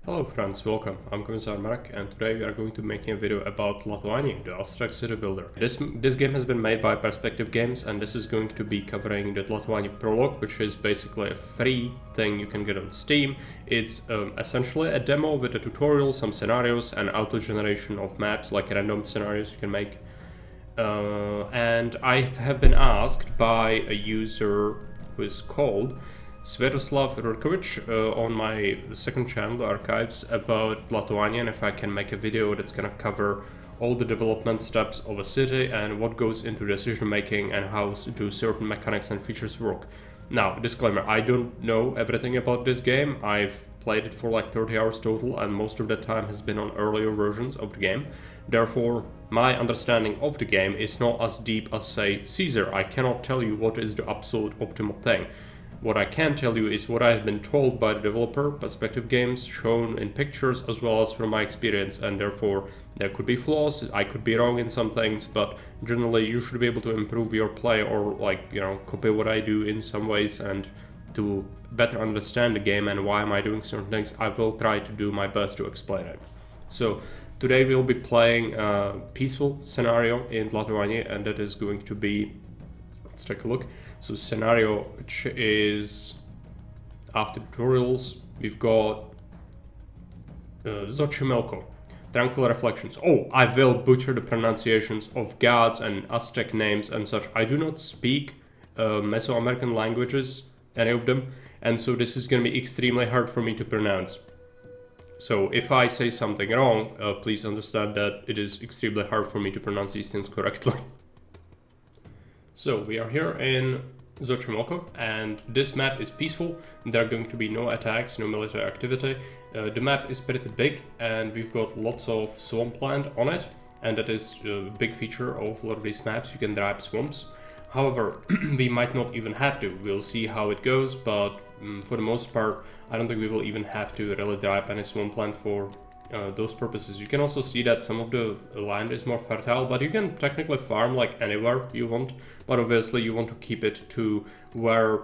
Hello friends, welcome. I'm Commissar Mark, and today we are going to be making a video about Tlatoani, the abstract city builder. This game has been made by PerspectiveGames, and this is going to be covering the Tlatoani prologue, which is basically a free thing you can get on Steam. It's essentially a demo with a tutorial, some scenarios, and auto-generation of maps, like random scenarios you can make. And I have been asked by a user who is called Sviatoslav Rurkovich on my second channel, Archives, about Tlatoani, and if I can make a video that's gonna cover all the development steps of a city and what goes into decision making and how do certain mechanics and features work. Now, disclaimer, I don't know everything about this game. I've played it for like 30 hours total, and most of the time has been on earlier versions of the game. Therefore, my understanding of the game is not as deep as, say, Caesar. I cannot tell you what is the absolute optimal thing. What I can tell you is what I have been told by the developer, PerspectiveGames, shown in pictures, as well as from my experience, and therefore there could be flaws, I could be wrong in some things, but generally you should be able to improve your play or copy what I do in some ways, and to better understand the game and why am I doing certain things, I will try to do my best to explain it. So today we'll be playing a peaceful scenario in Tlatoani, and that is going to be, let's take a look. So scenario, which is after tutorials, we've got Xochimilco, Tranquil Reflections. Oh, I will butcher the pronunciations of gods and Aztec names and such. I do not speak Mesoamerican languages, any of them, and so this is going to be extremely hard for me to pronounce. So if I say something wrong, please understand that it is extremely hard for me to pronounce these things correctly. So we are here in Xochimilco, and this map is peaceful. There are going to be no attacks, no military activity. The map is pretty big, and we've got lots of swampland on it, and that is a big feature of a lot of these maps. You can drive swamps. However, we might not even have to. We'll see how it goes, but for the most part, I don't think we will even have to really drive any swampland for those purposes. You can also see that some of the land is more fertile, but you can technically farm like anywhere you want, but obviously you want to keep it to where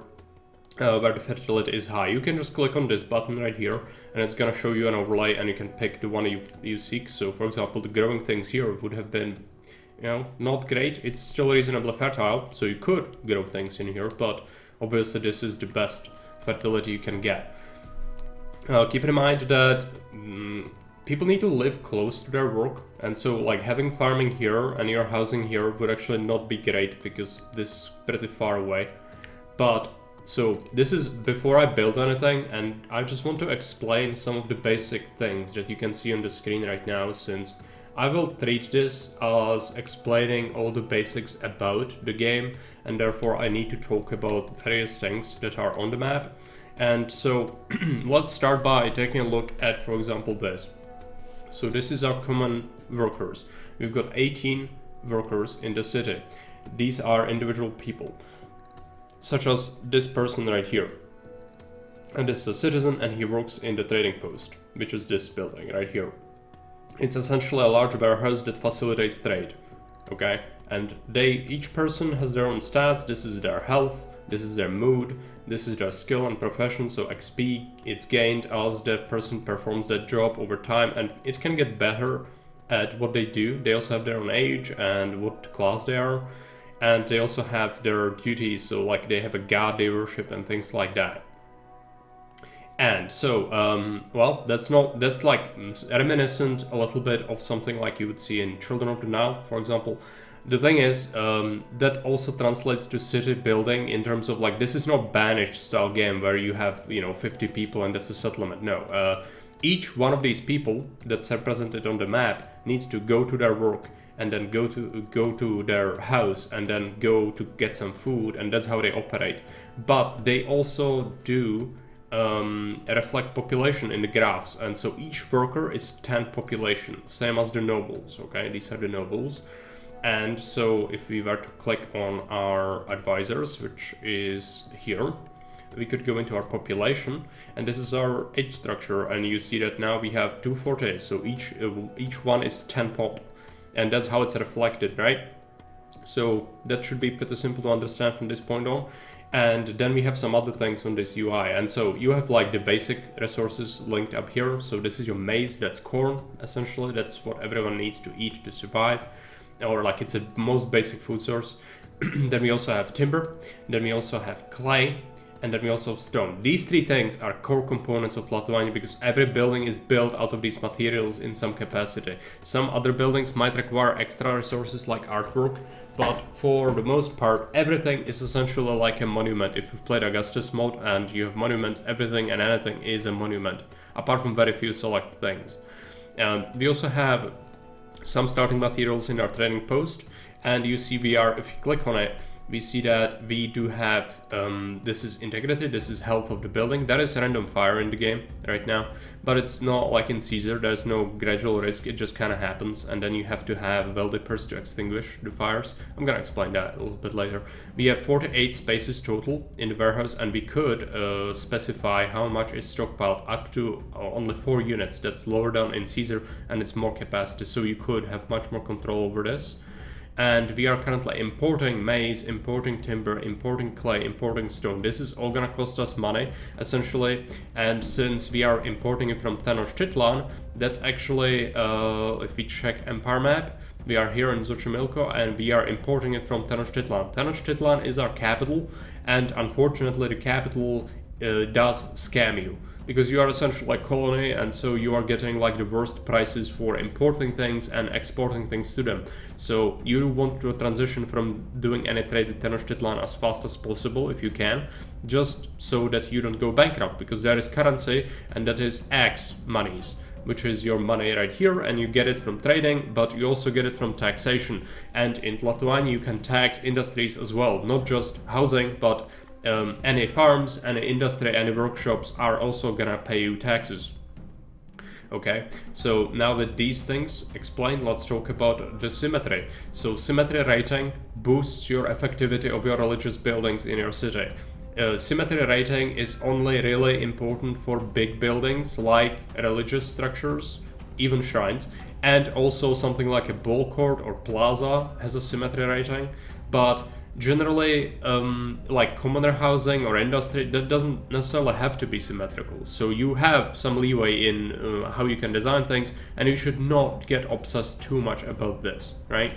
the fertility is high. You can just click on this button right here and it's gonna show you an overlay, and you can pick the one you seek. So for example, the growing things here would have been, not great. It's still reasonably fertile, so you could grow things in here, but obviously this is the best fertility you can get. Keep in mind that people need to live close to their work, and so like having farming here and your housing here would actually not be great because this is pretty far away. But so this is before I build anything, and I just want to explain some of the basic things that you can see on the screen right now, since I will treat this as explaining all the basics about the game, and therefore I need to talk about various things that are on the map. And so let's start by taking a look at, for example, this. So this is our common workers. We've got 18 workers in the city. These are individual people, such as this person right here. And this is a citizen, and he works in the trading post, which is this building right here. It's essentially a large warehouse that facilitates trade, okay? And each person has their own stats. This is their health, this is their mood, this is their skill and profession. So XP, it's gained as that person performs that job over time, and it can get better at what they do. They also have their own age and what class they are, and they also have their duties, so like they have a god they worship and things like that. And so, well, that's like reminiscent a little bit of something like you would see in Children of the Nile, for example. The thing is, that also translates to city building in terms of like, this is not Banished style game where you have, 50 people and that's a settlement. No, each one of these people that's represented on the map needs to go to their work, and then go to their house, and then go to get some food, and that's how they operate. But they also do reflect population in the graphs, and so each worker is 10 population, same as the nobles, okay? These are the nobles. And so if we were to click on our advisors, which is here, we could go into our population, and this is our age structure, and you see that now we have 240, so each one is 10 pop, and that's how it's reflected, right? So that should be pretty simple to understand from this point on. And then we have some other things on this UI. And so you have like the basic resources linked up here. So this is your maize, that's corn, essentially. That's what everyone needs to eat to survive. Or like it's a most basic food source. Then we also have timber. Then we also have clay. And then we also have stone. These three things are core components of Tlatoani because every building is built out of these materials in some capacity. Some other buildings might require extra resources like artwork, but for the most part, everything is essentially like a monument. If you've played Augustus mode and you have monuments, everything and anything is a monument, apart from very few select things. We also have some starting materials in our trading post, and you see if you click on it, we see that we do have, this is integrity, this is health of the building. That is random fire in the game right now, but it's not like in Caesar, there's no gradual risk, it just kind of happens, and then you have to have well-dippers to extinguish the fires. I'm gonna explain that a little bit later. We have 48 spaces total in the warehouse, and we could specify how much is stockpiled up to only 4 units. That's lower down in Caesar, and it's more capacity, so you could have much more control over this. And we are currently importing maize, importing timber, importing clay, importing stone. This is all gonna cost us money, essentially. And since we are importing it from Tenochtitlan, that's actually, if we check Empire map, we are here in Xochimilco and we are importing it from Tenochtitlan. Tenochtitlan is our capital, and unfortunately the capital does scam you. Because you are essentially a colony, and so you are getting like the worst prices for importing things and exporting things to them. So you want to transition from doing any trade with Tenochtitlan as fast as possible if you can, just so that you don't go bankrupt, because there is currency, and that is X monies, which is your money right here, and you get it from trading, but you also get it from taxation. And in Tlatoani you can tax industries as well, not just housing, but any farms, any industry, any workshops are also gonna pay you taxes. Okay, so now with these things explained, let's talk about the symmetry. So symmetry rating boosts your effectivity of your religious buildings in your city. Symmetry rating is only really important for big buildings like religious structures, even shrines, and also something like a ball court or plaza has a symmetry rating, but generally, like commoner housing or industry, that doesn't necessarily have to be symmetrical. So you have some leeway in how you can design things, and you should not get obsessed too much about this, right?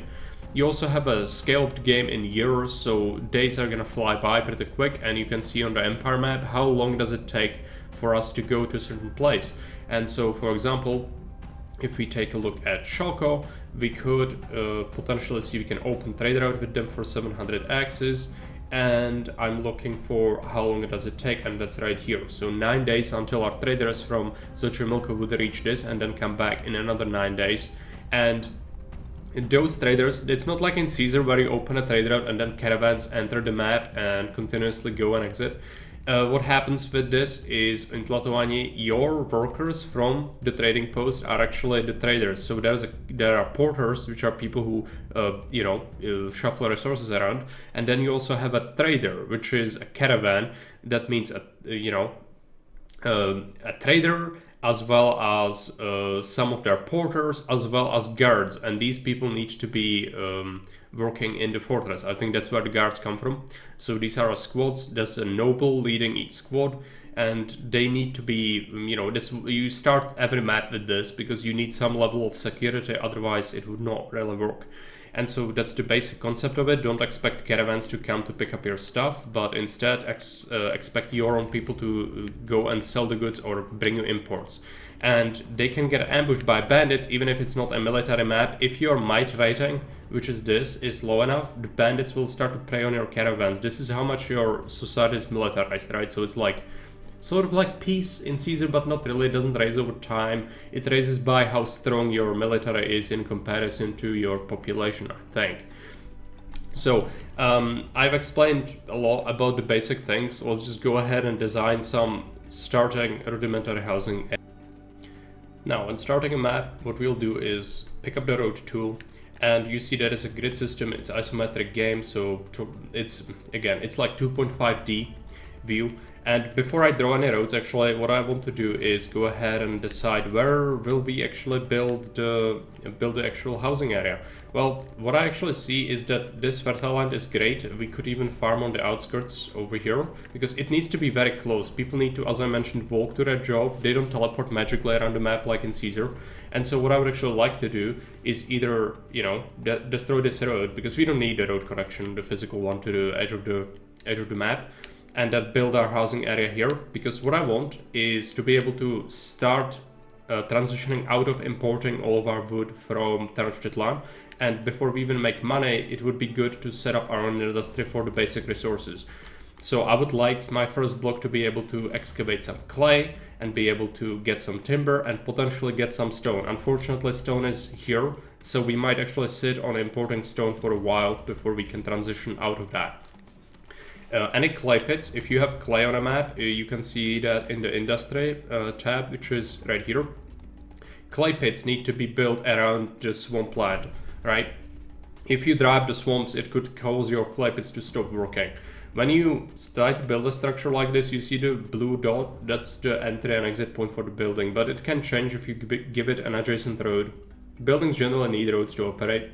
You also have a scaled game in years, so days are gonna fly by pretty quick, and you can see on the Empire map how long does it take for us to go to a certain place. And so, for example, if we take a look at Xalco, we could potentially see we can open trade route with them for 700 axes, and I'm looking for how long does it take, and that's right here. So 9 days until our traders from Xochimilco would reach this, and then come back in another 9 days. And those traders, it's not like in Caesar where you open a trade route and then caravans enter the map and continuously go and exit. What happens with this is in Tlatoani, your workers from the trading post are actually the traders. So there are porters, which are people who shuffle resources around, and then you also have a trader, which is a caravan. That means a trader, as well as some of their porters, as well as guards, and these people need to be working in the fortress. I think that's where the guards come from. So these are squads. There's a noble leading each squad, and they need to be, you start every map with this because you need some level of security, otherwise it would not really work. And so that's the basic concept of it. Don't expect caravans to come to pick up your stuff, but instead expect your own people to go and sell the goods or bring you imports. And they can get ambushed by bandits even if it's not a military map. If your might rating, which is this, is low enough, the bandits will start to prey on your caravans. This is how much your society is militarized, right? So it's like sort of like peace in Caesar, but not really. It doesn't raise over time. It raises by how strong your military is in comparison to your population, I think. So I've explained a lot about the basic things. Let's just go ahead and design some starting rudimentary housing. Now, when starting a map, what we'll do is pick up the road tool, and you see that it's a grid system. It's isometric game, so it's like 2.5D view. And before I draw any roads, actually, what I want to do is go ahead and decide where will we actually build the actual housing area. Well, what I actually see is that this fertile land is great. We could even farm on the outskirts over here, because it needs to be very close. People need to, as I mentioned, walk to their job. They don't teleport magically around the map like in Caesar. And so what I would actually like to do is either, you know, destroy this road, because we don't need the road connection, the physical one, to the edge of the map, and then build our housing area here, because what I want is to be able to start transitioning out of importing all of our wood from Tenochtitlan, and before we even make money, it would be good to set up our own industry for the basic resources. So I would like my first block to be able to excavate some clay and be able to get some timber and potentially get some stone. Unfortunately, stone is here, so we might actually sit on importing stone for a while before we can transition out of that. Any clay pits, if you have clay on a map, you can see that in the industry tab, which is right here. Clay pits need to be built around the swampland, right? If you dry up the swamps, it could cause your clay pits to stop working. When you start to build a structure like this, you see the blue dot, that's the entry and exit point for the building, but it can change if you give it an adjacent road. Buildings generally need roads to operate.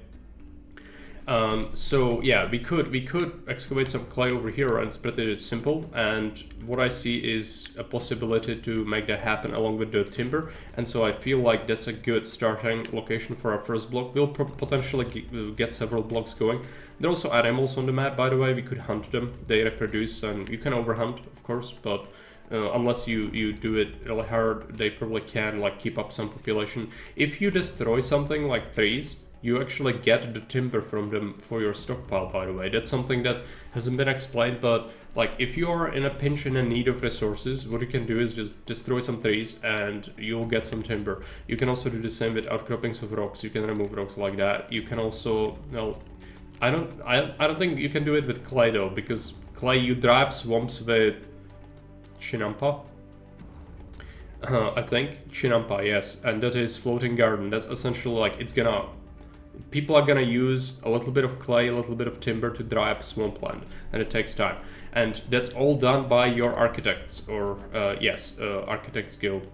So yeah, we could excavate some clay over here, and it's pretty simple, and what I see is a possibility to make that happen along with the timber, and so I feel like that's a good starting location for our first block. We'll potentially get several blocks going. There are also animals on the map, by the way. We could hunt them, they reproduce, and you can overhunt, of course, but unless you do it really hard, they probably can like keep up some population. If you destroy something like trees, you actually get the timber from them for your stockpile, by the way. That's something that hasn't been explained, but like if you are in a pinch and in need of resources, what you can do is just destroy some trees and you'll get some timber. You can also do the same with outcroppings of rocks. You can remove rocks like that. You can also, well, I don't think you can do it with clay though, because clay, you dry up swamps with chinampa. I think chinampa, yes, and that is floating garden. That's essentially like people are gonna use a little bit of clay, a little bit of timber to dry up swampland, and it takes time. And that's all done by your architects, or Architects Guild,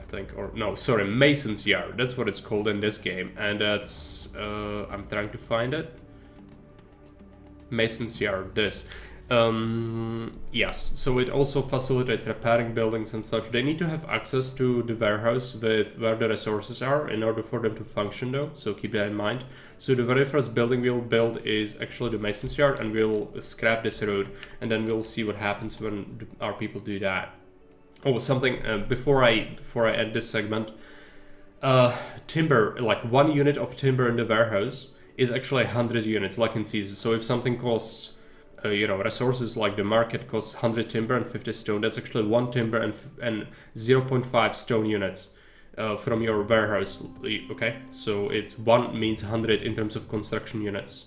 I think, or no, sorry, Mason's Yard. That's what it's called in this game, and that's I'm trying to find it. Mason's Yard. This. Yes, so it also facilitates repairing buildings and such. They need to have access to the warehouse with where the resources are in order for them to function though, so keep that in mind. So the very first building we'll build is actually the Mason's Yard, and we'll scrap this road, and then we'll see what happens when our people do that. Oh, something before I end this segment. Timber, like 1 unit of timber in the warehouse is actually 100 units, like in Caesar. So if something costs resources, like the market costs 100 timber and 50 stone, that's actually 1 timber and 0.5 stone units from your warehouse, okay? So it's 1 means 100 in terms of construction units.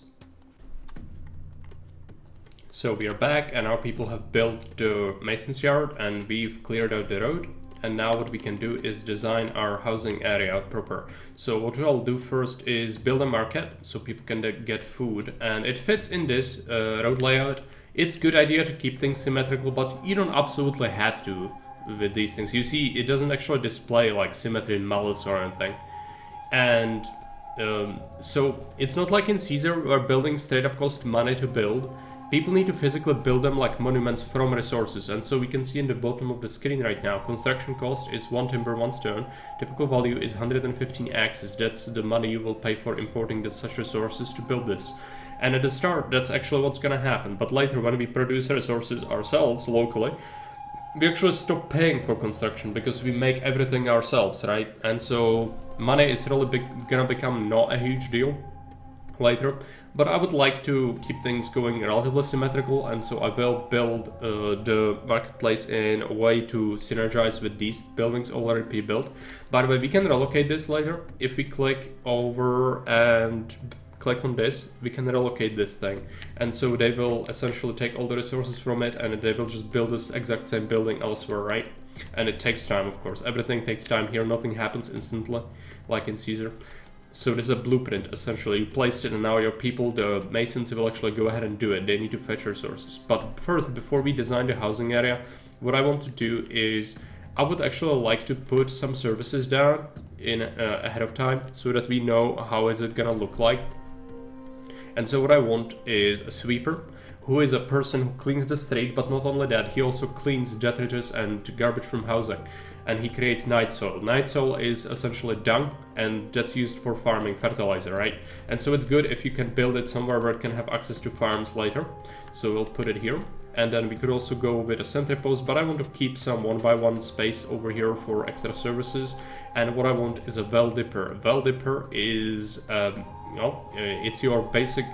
So we are back, and our people have built the Mason's Yard, and we've cleared out the road. And now what we can do is design our housing area proper. So what we'll do first is build a market so people can get food, and it fits in this road layout. It's a good idea to keep things symmetrical, but you don't absolutely have to with these things. You see, it doesn't actually display like symmetry in Malus or anything. And so it's not like in Caesar where buildings straight up cost money to build. People need to physically build them like monuments from resources, and so we can see in the bottom of the screen right now, construction cost is 1 timber, 1 stone, typical value is 115 axes, that's the money you will pay for importing such resources to build this. And at the start, that's actually what's gonna happen, but later when we produce resources ourselves locally, we actually stop paying for construction because we make everything ourselves, right? And so money is really gonna become not a huge deal later, but I would like to keep things going relatively symmetrical, and so I will build the marketplace in a way to synergize with these buildings already pre-built. By the way, we can relocate this later. If we click over and click on this, we can relocate this thing, and so they will essentially take all the resources from it, and they will just build this exact same building elsewhere, right? And it takes time, of course. Everything takes time here. Nothing happens instantly like in Caesar. So this is a blueprint, essentially. You placed it and now your people, the masons, will actually go ahead and do it. They need to fetch resources. But first, before we design the housing area, what I want to do is I would actually like to put some services down in ahead of time so that we know how is it gonna look like. And so what I want is a sweeper, who is a person who cleans the street, but not only that, he also cleans detritus and garbage from housing. And he creates night soil. Night soil is essentially dung, and that's used for farming fertilizer, right? And so it's good if you can build it somewhere where it can have access to farms later. So we'll put it here. And then we could also go with a sentry post, but I want to keep some 1x1 space over here for extra services. And what I want is a well dipper. A well dipper is, it's your basic,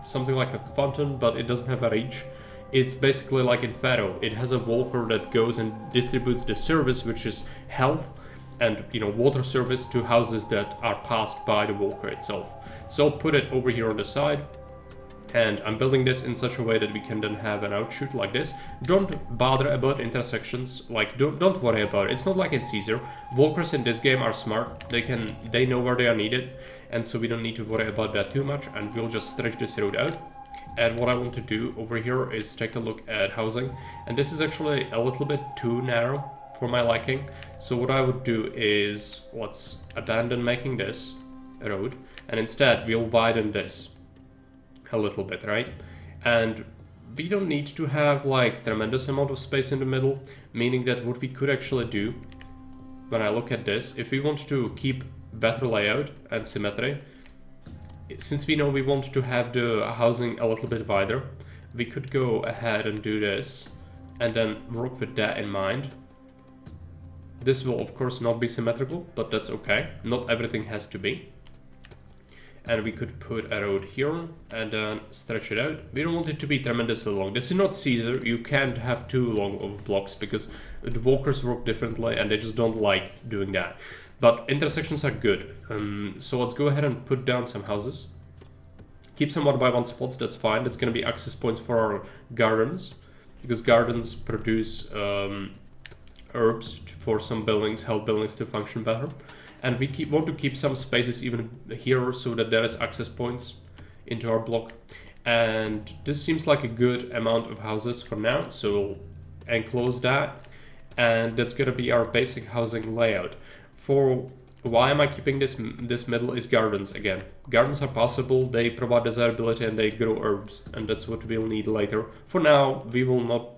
something like a fountain, but it doesn't have a reach. It's basically like in Pharaoh. It has a walker that goes and distributes the service, which is health and water service to houses that are passed by the walker itself. So I'll put it over here on the side. And I'm building this in such a way that we can then have an outshoot like this. Don't bother about intersections, like don't worry about it. It's not like in Caesar. Walkers in this game are smart. They know where they are needed, and so we don't need to worry about that too much, and we'll just stretch this road out. And what I want to do over here is take a look at housing, and this is actually a little bit too narrow for my liking. So what I would do is let's abandon making this road, and instead we'll widen this a little bit, right? And we don't need to have like tremendous amount of space in the middle, meaning that what we could actually do when I look at this, if we want to keep better layout and symmetry, since we know we want to have the housing a little bit wider, we could go ahead and do this and then work with that in mind. This will of course not be symmetrical, but that's okay. Not everything has to be. And we could put a road here and then stretch it out. We don't want it to be tremendously long. This is not Caesar. You can't have too long of blocks because the walkers work differently and they just don't like doing that. But intersections are good. So let's go ahead and put down some houses. Keep some 1x1 spots, that's fine. That's going to be access points for our gardens, because gardens produce herbs for some buildings, help buildings to function better. And we want to keep some spaces even here so that there is access points into our block. And this seems like a good amount of houses for now, so we'll enclose that. And that's gonna be our basic housing layout. For why am I keeping this middle is gardens again. Gardens are possible, they provide desirability and they grow herbs, and that's what we'll need later. For now, we will not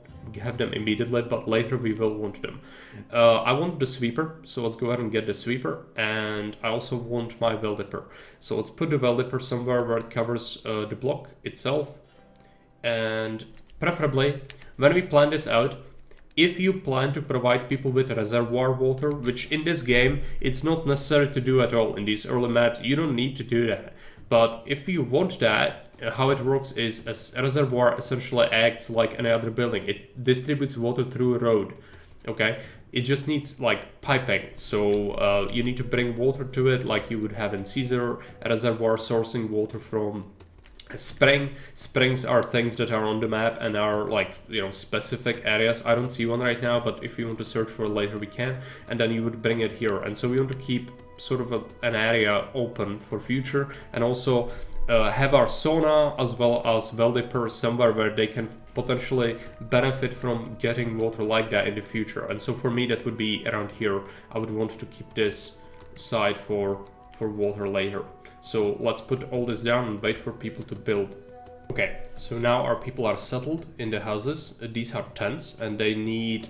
have them immediately, but later we will want them. I want the sweeper, so let's go ahead and get the sweeper, and I also want my well dipper. So let's put the well dipper somewhere where it covers the block itself, and preferably when we plan this out, if you plan to provide people with reservoir water, which in this game it's not necessary to do at all. In these early maps you don't need to do that, but if you want that, how it works is a reservoir essentially acts like any other building. It distributes water through a road, okay? It just needs like piping, so you need to bring water to it like you would have in Caesar, a reservoir sourcing water from a spring. Springs are things that are on the map and are like, specific areas. I don't see one right now, but if you want to search for it later we can, and then you would bring it here. And so we want to keep sort of an area open for future, and also have our sauna as well as well dipper somewhere where they can potentially benefit from getting water like that in the future. And so for me that would be around here. I would want to keep this side for water later. So let's put all this down and wait for people to build. Okay, so now our people are settled in the houses. These are tents and they need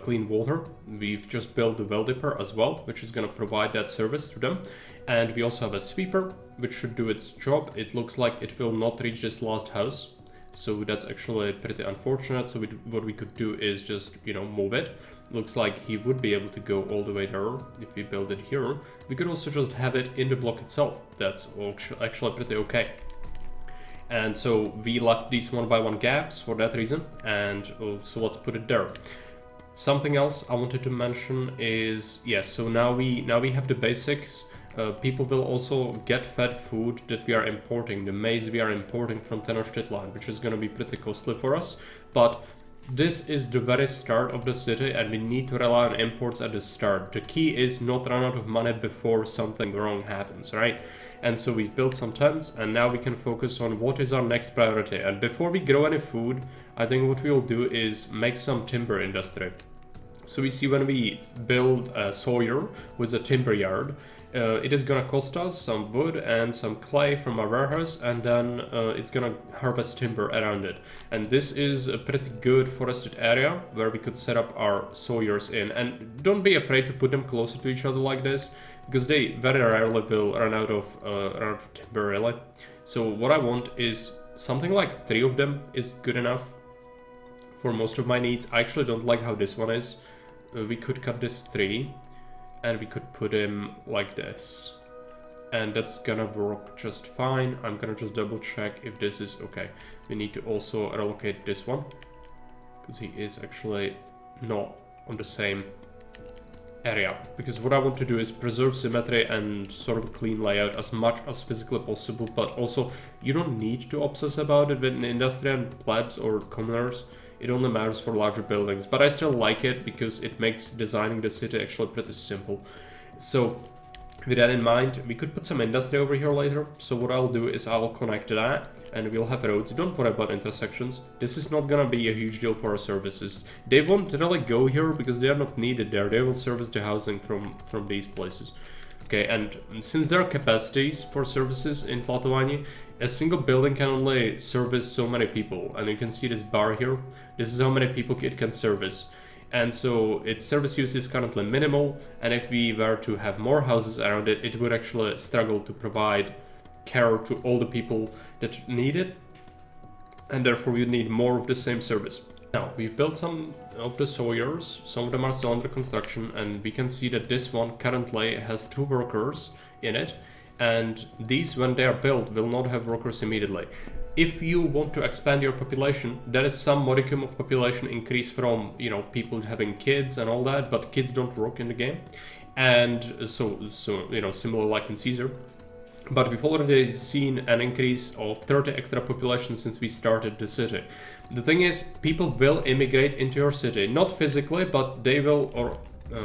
clean water. We've just built the well dipper as well, which is going to provide that service to them. And we also have a sweeper, which should do its job. It looks like it will not reach this last house, so that's actually pretty unfortunate. So what we could do is just, move it. Looks like he would be able to go all the way there if we build it here. We could also just have it in the block itself. That's actually pretty okay. And so we left these 1x1 gaps for that reason, and so let's put it there. Something else I wanted to mention is, yes, so now we have the basics. People will also get fed food that we are importing, the maize we are importing from Tenochtitlan, which is going to be pretty costly for us. But this is the very start of the city and we need to rely on imports at the start. The key is not run out of money before something wrong happens, right? And so we've built some tents and now we can focus on what is our next priority. And before we grow any food, I think what we'll do is make some timber industry. So we see when we build a sawyer with a timber yard, it is gonna cost us some wood and some clay from our warehouse, and then it's gonna harvest timber around it. And this is a pretty good forested area where we could set up our sawyers in. And don't be afraid to put them closer to each other like this, because they very rarely will run out of timber, really. So what I want is something like 3 of them is good enough for most of my needs. I actually don't like how this one is. We could cut this 3 and we could put him like this, and that's gonna work just fine. I'm gonna just double check if this is okay. We need to also relocate this one because he is actually not on the same area, because what I want to do is preserve symmetry and sort of clean layout as much as physically possible, but also you don't need to obsess about it with industry and plebs or commoners. It only matters for larger buildings, but I still like it because it makes designing the city actually pretty simple. So with that in mind, we could put some industry over here later. So what I'll do is I'll connect that and we'll have roads. Don't worry about intersections. This is not gonna be a huge deal for our services. They won't really go here because they are not needed there. They will service the housing from these places. Okay, and since there are capacities for services in Tlatoani, a single building can only service so many people. And you can see this bar here. This is how many people it can service. And so its service use is currently minimal. And if we were to have more houses around it, it would actually struggle to provide care to all the people that need it. And therefore we need more of the same service. Now, we've built some of the sawyers, some of them are still under construction, and we can see that this one currently has 2 workers in it, and these, when they are built, will not have workers immediately. If you want to expand your population, there is some modicum of population increase from, you know, people having kids and all that, but kids don't work in the game, and so you know, similar like in Caesar. But we've already seen an increase of 30 extra population since we started the city. The thing is, people will immigrate into your city, not physically, but they will, or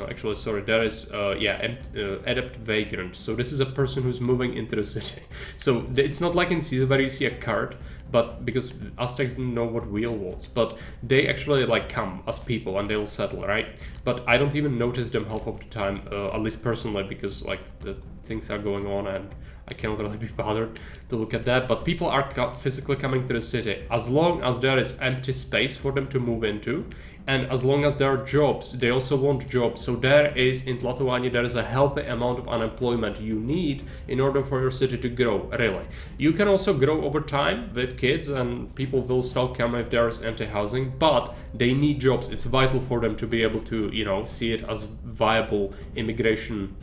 actually, sorry, there is, adept vagrant. So this is a person who's moving into the city. So it's not like in Caesar where you see a cart, but because Aztecs didn't know what wheel was, but they actually like come as people and they'll settle, right? But I don't even notice them half of the time, at least personally, because like the things are going on and I cannot really be bothered to look at that. But people are physically coming to the city as long as there is empty space for them to move into, and as long as there are jobs. They also want jobs. So there is, in Tlatoani, there is a healthy amount of unemployment you need in order for your city to grow, really. You can also grow over time with kids, and people will still come if there is empty housing, but they need jobs. It's vital for them to be able to, you know, see it as viable immigration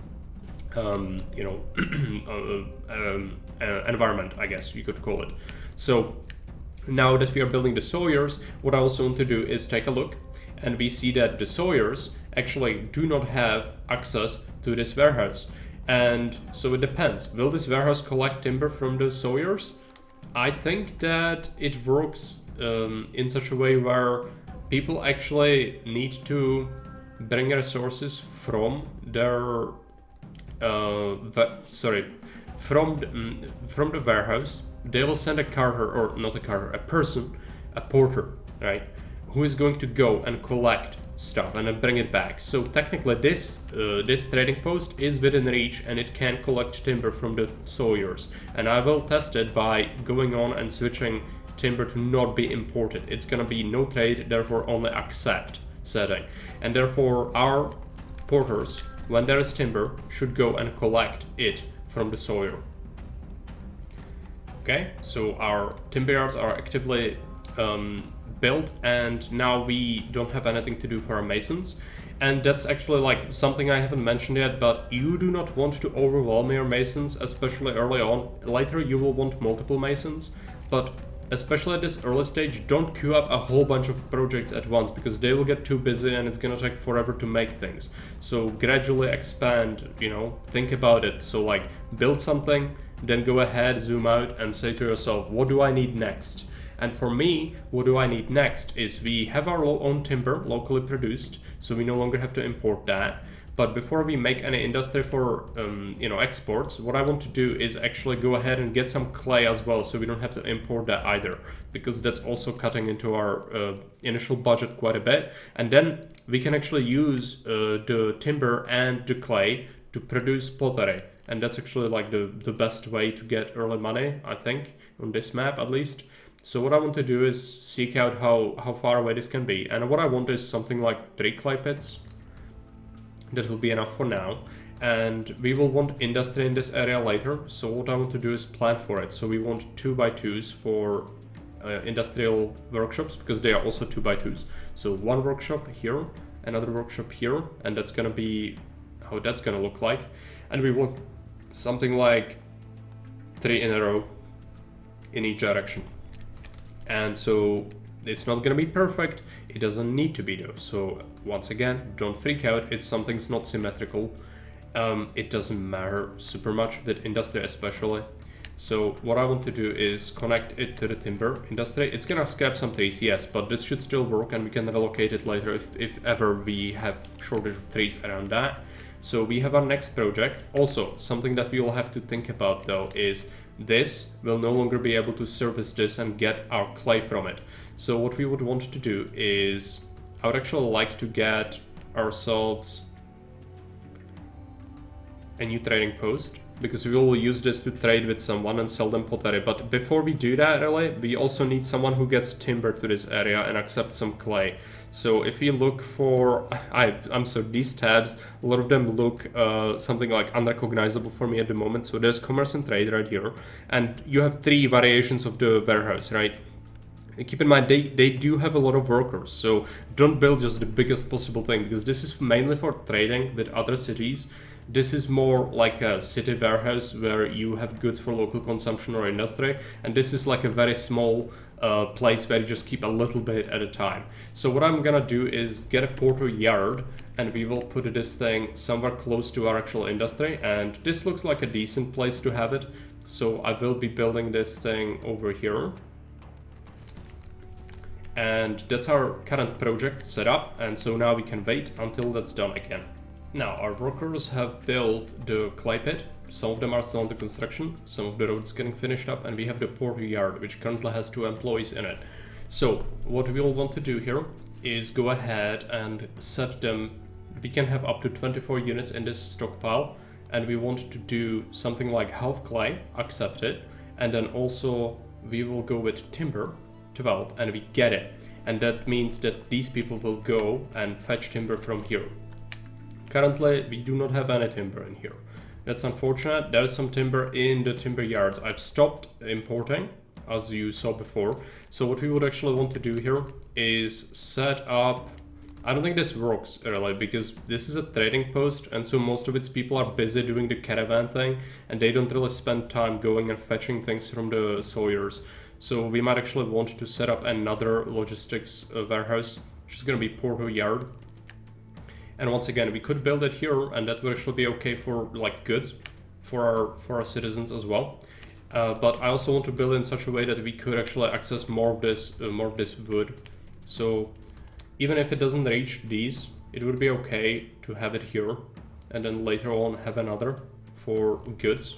environment, I guess you could call it. So now that we are building the sawyers, what I also want to do is take a look, and we see that the sawyers actually do not have access to this warehouse. And so it depends. Will this warehouse collect timber from the sawyers? I think that it works in such a way where people actually need to bring resources from their from the warehouse. They will send a carter, or not a carter, a person, a porter, right, who is going to go and collect stuff and then bring it back. So technically this trading post is within reach and it can collect timber from the sawyers, and I will test it by going on and switching timber to not be imported. It's gonna be no trade, therefore only accept setting, and therefore our porters, when there is timber, should go and collect it from the sawyer. Okay, so our timber yards are actively built, and now we don't have anything to do for our masons. And that's actually like something I haven't mentioned yet, but you do not want to overwhelm your masons, especially early on. Later you will want multiple masons, but especially at this early stage, don't queue up a whole bunch of projects at once, because they will get too busy and it's gonna take forever to make things. So gradually expand, you know, think about it. So like build something, then go ahead, zoom out and say to yourself, what do I need next? And for me, what do I need next is we have our own timber locally produced, so we no longer have to import that. But before we make any industry for exports, what I want to do is actually go ahead and get some clay as well, so we don't have to import that either, because that's also cutting into our initial budget quite a bit. And then we can actually use the timber and the clay to produce pottery, and that's actually like the best way to get early money, I think, on this map at least. So what I want to do is seek out how far away this can be, and what I want is something like 3 clay pits. That will be enough for now, and we will want industry in this area later, so what I want to do is plan for it. So we want 2x2s for industrial workshops, because they are also 2x2s. So 1 workshop here, another workshop here, and that's gonna be how that's gonna look like. And we want something like 3 in a row in each direction. And so it's not gonna be perfect, it doesn't need to be though. So once again, don't freak out if something's not symmetrical. It doesn't matter super much with industry especially. So what I want to do is connect it to the timber industry. It's gonna scrap some trees, yes, but this should still work, and we can relocate it later if ever we have shortage of trees around that. So we have our next project. Also, something that we will have to think about though is this will no longer be able to service this and get our clay from it. So what we would want to do is, I would actually like to get ourselves a new trading post, because we will use this to trade with someone and sell them pottery. But before we do that, really, we also need someone who gets timber to this area and accepts some clay. So if you look for, these tabs, a lot of them look something like unrecognizable for me at the moment. So there's commerce and trade right here, and you have 3 variations of the warehouse, right? Keep in mind, they do have a lot of workers, so don't build just the biggest possible thing, because this is mainly for trading with other cities. This is more like a city warehouse where you have goods for local consumption or industry, and this is like a very small place where you just keep a little bit at a time. So what I'm gonna do is get a porter yard, and we will put this thing somewhere close to our actual industry, and this looks like a decent place to have it. So I will be building this thing over here. And that's our current project set up, and so now we can wait until that's done again. Now our workers have built the clay pit. Some of them are still under construction, some of the roads getting finished up, and we have the porter yard, which currently has 2 employees in it. So what we will want to do here is go ahead and set them. We can have up to 24 units in this stockpile, and we want to do something like half clay, accept it, and then also we will go with timber 12, and we get it, and that means that these people will go and fetch timber from here. Currently we do not have any timber in here. That's unfortunate. There is some timber in the timber yards. I've stopped importing, as you saw before. So what we would actually want to do here is set up, I don't think this works really, because this is a trading post, and so most of its people are busy doing the caravan thing, and they don't really spend time going and fetching things from the sawyers. So we might actually want to set up another logistics warehouse, which is going to be porter yard. And once again, we could build it here, and that would actually be okay for like goods for our citizens as well. But I also want to build it in such a way that we could actually access more of this wood. So even if it doesn't reach these, it would be okay to have it here, and then later on have another for goods,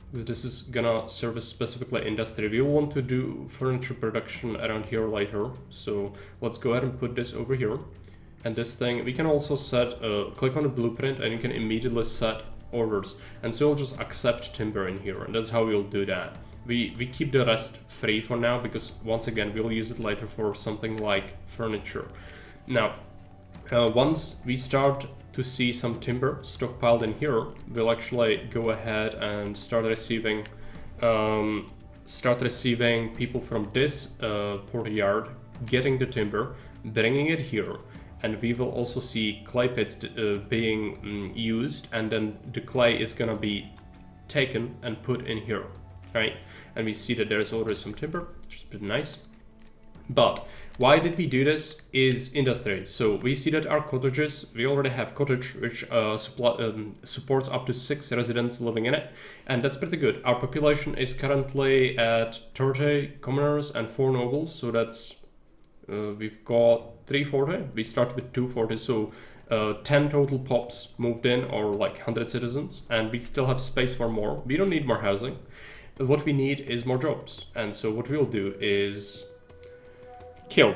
because this is gonna service specifically industry. We will want to do furniture production around here later, so let's go ahead and put this over here. And this thing, we can also set, click on the blueprint, and you can immediately set orders. And so we'll just accept timber in here, and that's how we'll do that. We keep the rest free for now, because once again, we'll use it later for something like furniture. Now, once we start to see some timber stockpiled in here, we'll actually go ahead and start receiving people from this porter yard, getting the timber, bringing it here, and we will also see clay pits being used, and then the clay is gonna be taken and put in here, right? And we see that there's already some timber, which is pretty nice. But why did we do this is industry. So we see that our cottages, we already have cottage which supports up to 6 residents living in it, and that's pretty good. Our population is currently at 30 commoners and 4 nobles, so that's we've got 340. We start with 240, so 10 total pops moved in, or like 100 citizens, and we still have space for more. We don't need more housing. What we need is more jobs, and so what we'll do is kiln.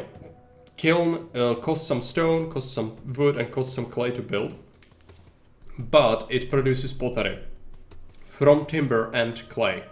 Kiln costs some stone, costs some wood, and costs some clay to build, but it produces pottery from timber and clay,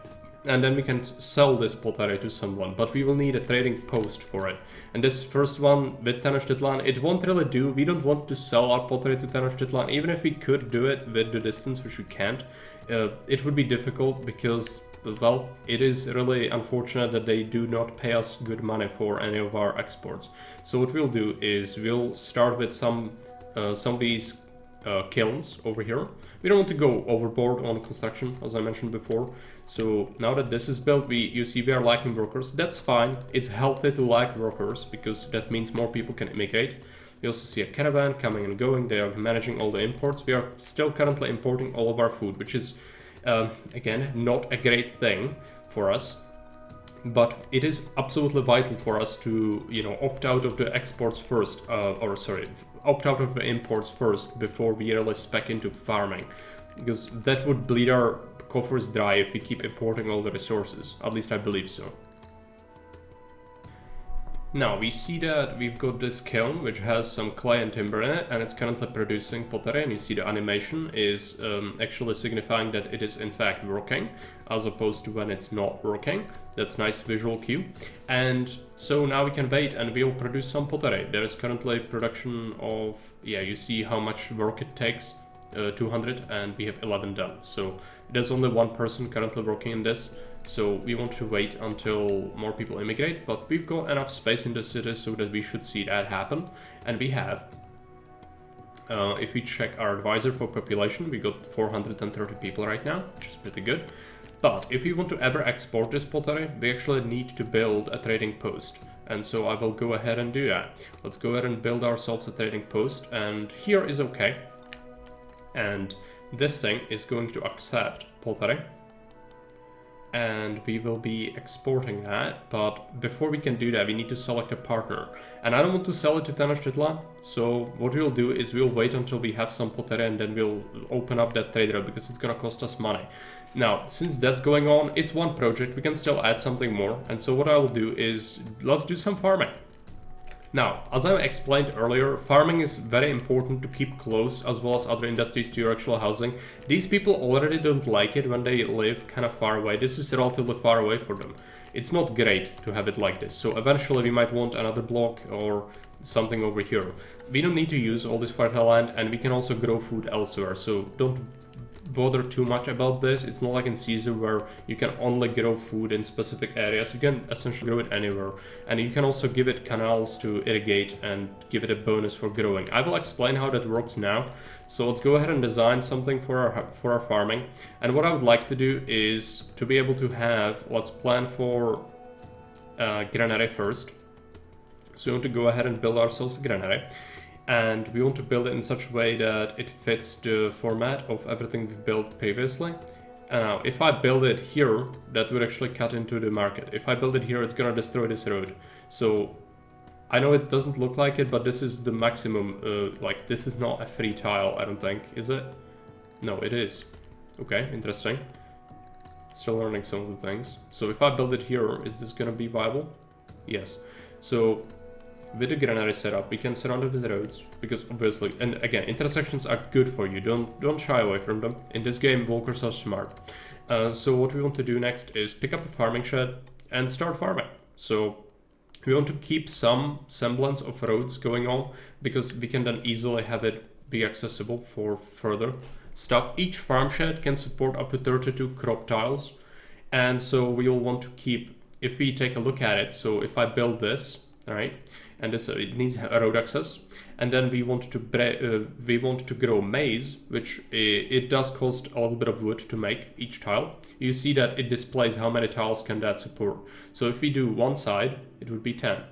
and then we can sell this pottery to someone, but we will need a trading post for it. And this first one with Tenochtitlan, it won't really do. We don't want to sell our pottery to Tenochtitlan, even if we could do it with the distance, which we can't. It would be difficult because, well, it is really unfortunate that they do not pay us good money for any of our exports. So what we'll do is we'll start with some of these kilns over here. We don't want to go overboard on construction, as I mentioned before. So now that this is built, you see we are lacking workers. That's fine. It's healthy to lack workers because that means more people can immigrate. We also see a caravan coming and going. They are managing all the imports. We are still currently importing all of our food, which is again, not a great thing for us, but it is absolutely vital for us to, opt out of the exports first, opt out of the imports first before we really spec into farming, because that would bleed our coffers dry if we keep importing all the resources. At least I believe so. Now we see that we've got this kiln which has some clay and timber in it, and it's currently producing pottery, and you see the animation is actually signifying that it is in fact working, as opposed to when it's not working. That's nice visual cue. And so now we can wait and we'll produce some pottery. There is currently production of, you see how much work it takes, 200, and we have 11 done. So there's only one person currently working in this. So we want to wait until more people immigrate, but we've got enough space in the city so that we should see that happen. And we have, if we check our advisor for population, we got 430 people right now, which is pretty good. But if we want to ever export this pottery, we actually need to build a trading post. And so I will go ahead and do that. Let's go ahead and build ourselves a trading post, and here is okay. And this thing is going to accept pottery, and we will be exporting that. But before we can do that, we need to select a partner, and I don't want to sell it to Tenochtitlan. So what we'll do is we'll wait until we have some pottery, and then we'll open up that trade route, because it's gonna cost us money. Now, since that's going on, it's one project, we can still add something more. And so what I will do is let's do some farming. Now, as I explained earlier, farming is very important to keep close, as well as other industries, to your actual housing. These people already don't like it when they live kind of far away. This is relatively far away for them. It's not great to have it like this. So eventually we might want another block or something over here. We don't need to use all this fertile land, and we can also grow food elsewhere. So don't bother too much about this. It's not like in Caesar where you can only grow food in specific areas. You can essentially grow it anywhere, and you can also give it canals to irrigate and give it a bonus for growing. I will explain how that works now. So let's go ahead and design something for our farming. And what I would like to do is to be able to have, let's plan for granary first. So we want to go ahead and build ourselves a granary. And we want to build it in such a way that it fits the format of everything we've built previously. Now, if I build it here, that would actually cut into the market. If I build it here, it's gonna destroy this road. So I know it doesn't look like it, but this is the maximum. Like, this is not a free tile, I don't think, is it? No, it is. Okay, interesting. Still learning some of the things. So if I build it here, is this gonna be viable? Yes. So with the granary setup, we can surround it with roads, because obviously, and again, intersections are good for you. Don't shy away from them. In this game, walkers are smart. So what we want to do next is pick up a farming shed and start farming. So we want to keep some semblance of roads going on, because we can then easily have it be accessible for further stuff. Each farm shed can support up to 32 crop tiles, and so we will want to keep, if we take a look at it, so if I build this, all right, and this, it needs a road access, and then we want to grow maize, which it does cost a little bit of wood to make each tile. You see that it displays how many tiles can that support. So if we do one side, it would be 10.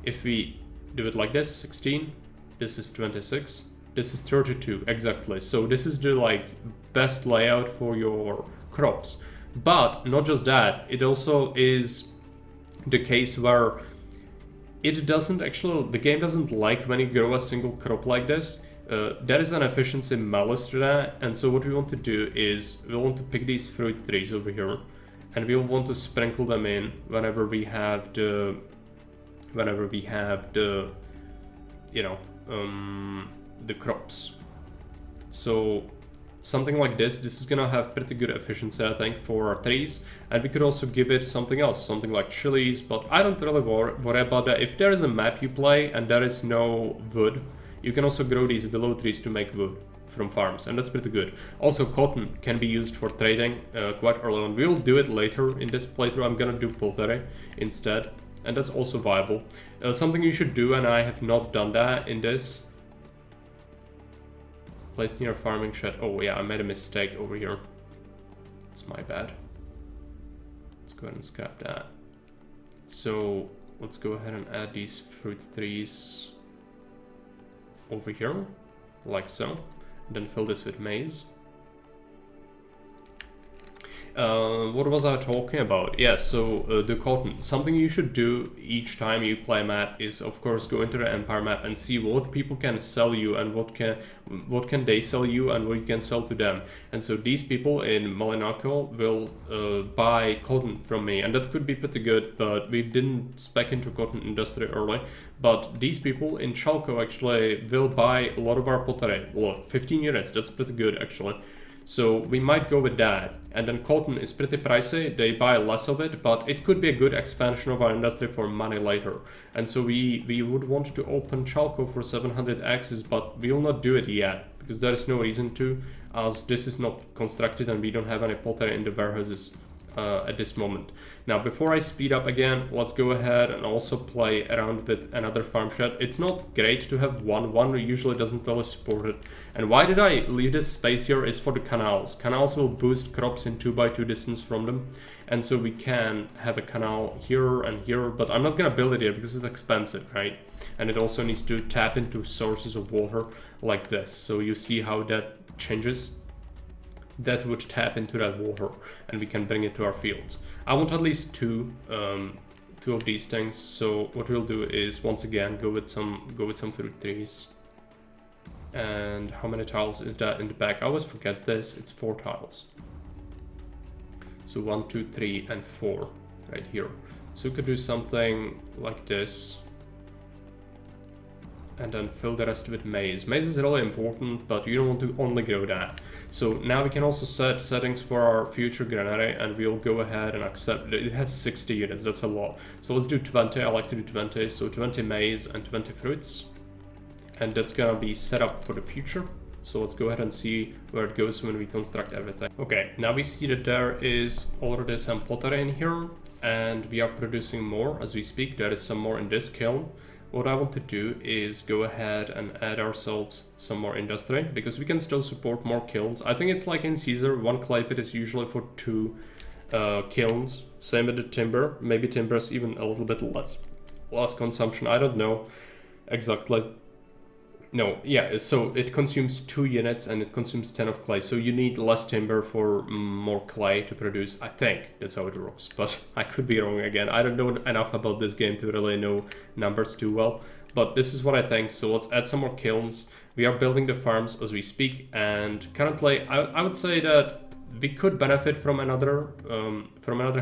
if we do it like this, 16, this is 26, this is 32, exactly. So this is the like best layout for your crops. But not just that, it also is the case where it doesn't actually, the game doesn't like when you grow a single crop like this. There is an efficiency malice to that, and so what we want to do is we want to pick these fruit trees over here, and we'll want to sprinkle them in whenever we have the, you know, the crops. So something like this is gonna have pretty good efficiency, I think, for our trees, and we could also give it something else, something like chilies, but I don't really worry about that. If there is a map you play and there is no wood, you can also grow these willow trees to make wood from farms, and that's pretty good. Also, cotton can be used for trading quite early on. We'll do it later in this playthrough. I'm gonna do pottery instead, and that's also viable. Something you should do, and I have not done that in this, place near farming shed. Oh yeah, I made a mistake over here. It's my bad. Let's go ahead and scrap that. So let's go ahead and add these fruit trees over here, like so. Then fill this with maize. What was I talking about? Yeah, so the cotton. Something you should do each time you play a map is, of course, go into the Empire map and see what people can sell you and what can they sell you and what you can sell to them. And so these people in Malinaco will buy cotton from me, and that could be pretty good, but we didn't spec into cotton industry early. But these people in Chalco actually will buy a lot of our pottery. Look, 15 units, that's pretty good actually. So we might go with that. And then cotton is pretty pricey, they buy less of it, but it could be a good expansion of our industry for money later. And so we would want to open Chalco for 700 axes, but we will not do it yet, because there is no reason to, as this is not constructed and we don't have any pottery in the warehouses at this moment. Now, before I speed up again, let's go ahead and also play around with another farm shed. It's not great to have one usually doesn't really support it. And why did I leave this space here is for the canals. Canals will boost crops in 2x2 distance from them, and so we can have a canal here and here, but I'm not gonna build it here because it's expensive, right? And it also needs to tap into sources of water like this. So you see how that changes. That would tap into that water and we can bring it to our fields. I want at least two of these things. So what we'll do is once again go with some fruit trees. And how many tiles is that in the back? I always forget this. It's 4 tiles. So 1, 2, 3, and 4 right here. So we could do something like this. And then fill the rest with maize. Maize is really important, but you don't want to only grow that. So now we can also set settings for our future granary, and we'll go ahead and accept it. It has 60 units, that's a lot. So let's do 20, I like to do 20. So 20 maize and 20 fruits. And that's gonna be set up for the future. So let's go ahead and see where it goes when we construct everything. Okay, now we see that there is already some pottery in here, and we are producing more as we speak. There is some more in this kiln. What I want to do is go ahead and add ourselves some more industry, because we can still support more kilns. I think it's like in Caesar, 1 clay pit is usually for 2 kilns. Same with the timber. Maybe timber is even a little bit less consumption. I don't know exactly. No, yeah, so it consumes 2 units and it consumes 10 of clay. So you need less timber for more clay to produce. I think that's how it works, but I could be wrong again. I don't know enough about this game to really know numbers too well, but this is what I think. So let's add some more kilns. We are building the farms as we speak, and currently I would say that we could benefit from another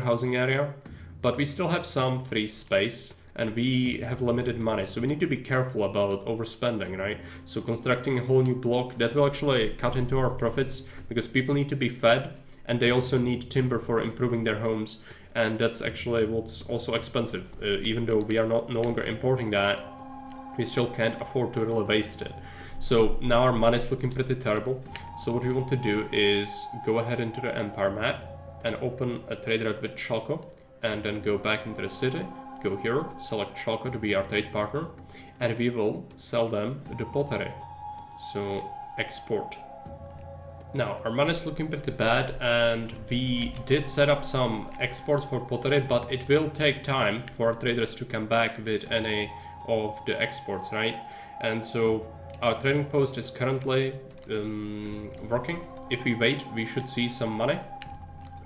housing area, but we still have some free space. And we have limited money, so we need to be careful about overspending, right? So constructing a whole new block, that will actually cut into our profits, because people need to be fed, and they also need timber for improving their homes, and that's actually what's also expensive. Even though we are no longer importing that, we still can't afford to really waste it. So now our money is looking pretty terrible. So what we want to do is go ahead into the Empire map and open a trade route with Chalco, and then go back into the city. Go here, select Chalco to be our trade partner, and we will sell them the pottery. So export. Now our money is looking pretty bad, and we did set up some exports for pottery, but it will take time for our traders to come back with any of the exports, right? And so our trading post is currently working. If we wait, we should see some money.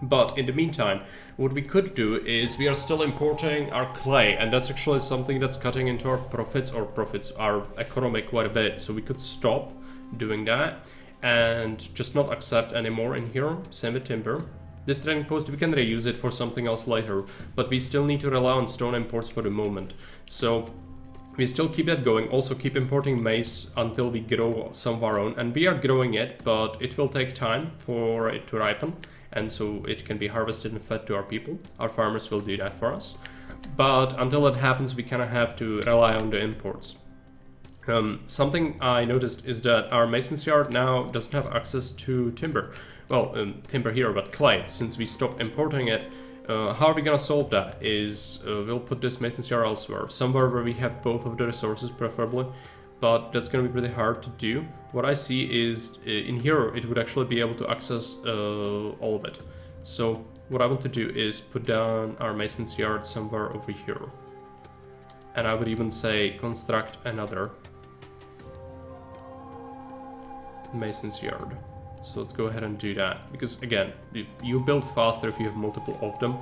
But in the meantime, what we could do is we are still importing our clay, and that's actually something that's cutting into our profits, our economy quite a bit. So we could stop doing that and just not accept anymore in here. Same with timber. This trading post, we can reuse it for something else later, but we still need to rely on stone imports for the moment. So we still keep that going. Also keep importing maize until we grow some of our own, and we are growing it, but it will take time for it to ripen, and so it can be harvested and fed to our people. Our farmers will do that for us. But until that happens, we kind of have to rely on the imports. Something I noticed is that our mason's yard now doesn't have access to timber. Well, timber here, but clay, since we stopped importing it. How are we gonna solve that? Is we'll put this mason's yard elsewhere, somewhere where we have both of the resources preferably, but that's gonna be pretty hard to do. What I see is in here it would actually be able to access all of it. So what I want to do is put down our mason's yard somewhere over here. And I would even say construct another mason's yard. So let's go ahead and do that, because again, if you build faster if you have multiple of them.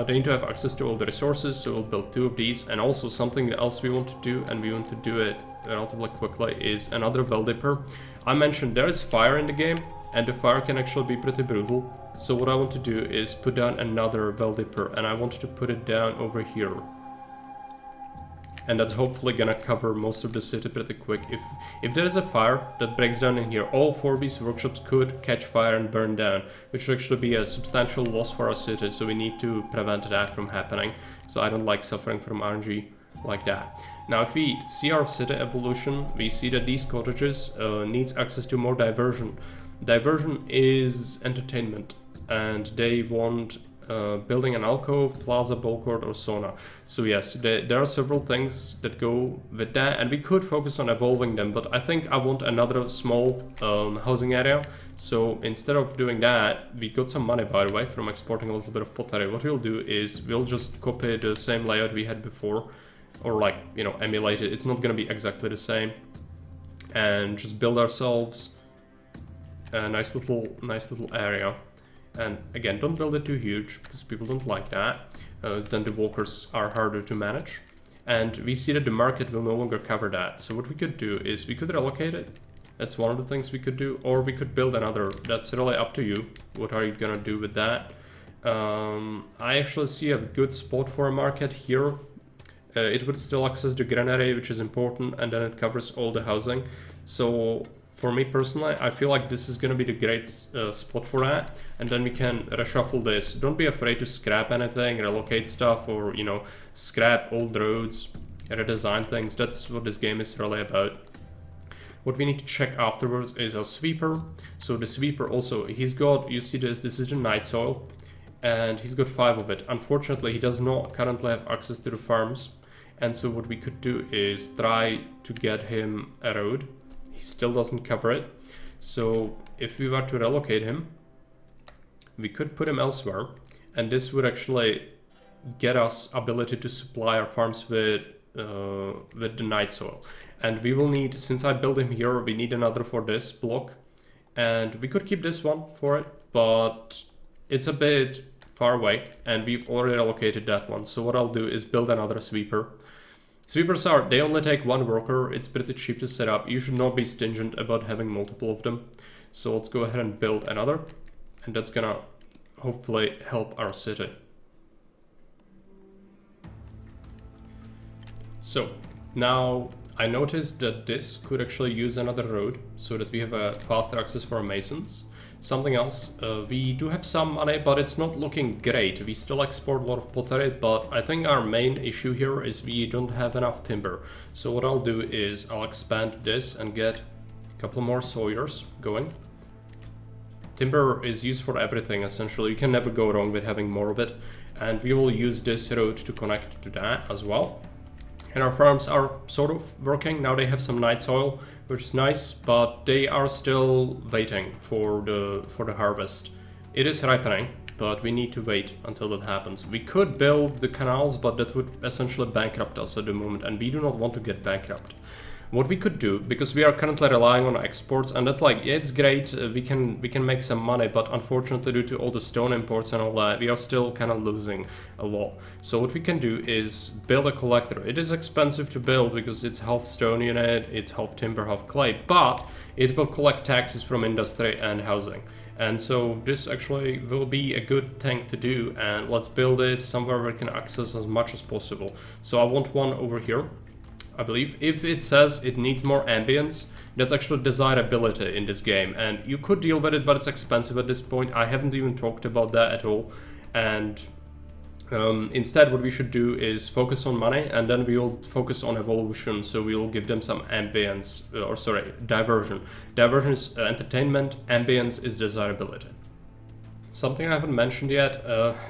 They need to have access to all the resources, so we'll build 2 of these. And also something else we want to do, and we want to do it relatively quickly, is another well dipper. I mentioned there is fire in the game, and the fire can actually be pretty brutal. So what I want to do is put down another well dipper, and I want to put it down over here. And that's hopefully gonna cover most of the city pretty quick. If there is a fire that breaks down in here, all 4 of these workshops could catch fire and burn down, which would actually be a substantial loss for our city, so we need to prevent that from happening. So I don't like suffering from RNG like that. Now if we see our city evolution, we see that these cottages needs access to more diversion. Diversion is entertainment, and they want building an alcove, plaza, ball court, or sauna. So yes, there are several things that go with that, and we could focus on evolving them, but I think I want another small housing area. So instead of doing that, we got some money, by the way, from exporting a little bit of pottery. What we'll do is we'll just copy the same layout we had before, or like, you know, emulate it. It's not gonna be exactly the same, and just build ourselves a nice little area. And again, don't build it too huge, because people don't like that, then the walkers are harder to manage. And we see that the market will no longer cover that. So what we could do is we could relocate it. That's one of the things we could do, or we could build another. That's really up to you. What are you gonna do with that? I actually see a good spot for a market here. It would still access the granary, which is important, and then it covers all the housing. So for me personally, I feel like this is going to be the great spot for that, and then we can reshuffle this. Don't be afraid to scrap anything, relocate stuff, or, you know, scrap old roads, redesign things. That's what this game is really about. What we need to check afterwards is our sweeper. So the sweeper also, he's got, you see this is the night soil, and he's got 5 of it. Unfortunately, he does not currently have access to the farms, and so what we could do is try to get him a road. He still doesn't cover it. So if we were to relocate him, we could put him elsewhere, and this would actually get us ability to supply our farms with the night soil. And we will need, since I built him here, we need another for this block, and we could keep this one for it, but it's a bit far away, and we've already allocated that one. So what I'll do is build another sweeper. Sweepers they only take 1 worker. It's pretty cheap to set up. You should not be stingent about having multiple of them. So let's go ahead and build another, and that's gonna hopefully help our city. So now I noticed that this could actually use another road, so that we have a faster access for our masons. Something else, we do have some money, but it's not looking great. We still export a lot of pottery, but I think our main issue here is we don't have enough timber. So what I'll do is I'll expand this and get a couple more sawyers going. Timber is used for everything, essentially. You can never go wrong with having more of it. And we will use this road to connect to that as well. And our farms are sort of working. Now they have some night soil, which is nice, but they are still waiting for the harvest. It is ripening, but we need to wait until that happens. We could build the canals, but that would essentially bankrupt us at the moment, and we do not want to get bankrupt. What we could do, because we are currently relying on exports, and that's like, yeah, it's great, we can make some money, but unfortunately due to all the stone imports and all that, we are still kind of losing a lot. So what we can do is build a collector. It is expensive to build because it's half stone unit, it's half timber, half clay, but it will collect taxes from industry and housing. And so this actually will be a good thing to do, and let's build it somewhere where we can access as much as possible. So I want one over here. I believe if it says it needs more ambience, that's actually desirability in this game, and you could deal with it, but it's expensive at this point. I haven't even talked about that at all, and instead what we should do is focus on money, and then we will focus on evolution. So we will give them some ambience, or sorry, diversion. Diversion is entertainment, ambience is desirability. Something I haven't mentioned yet,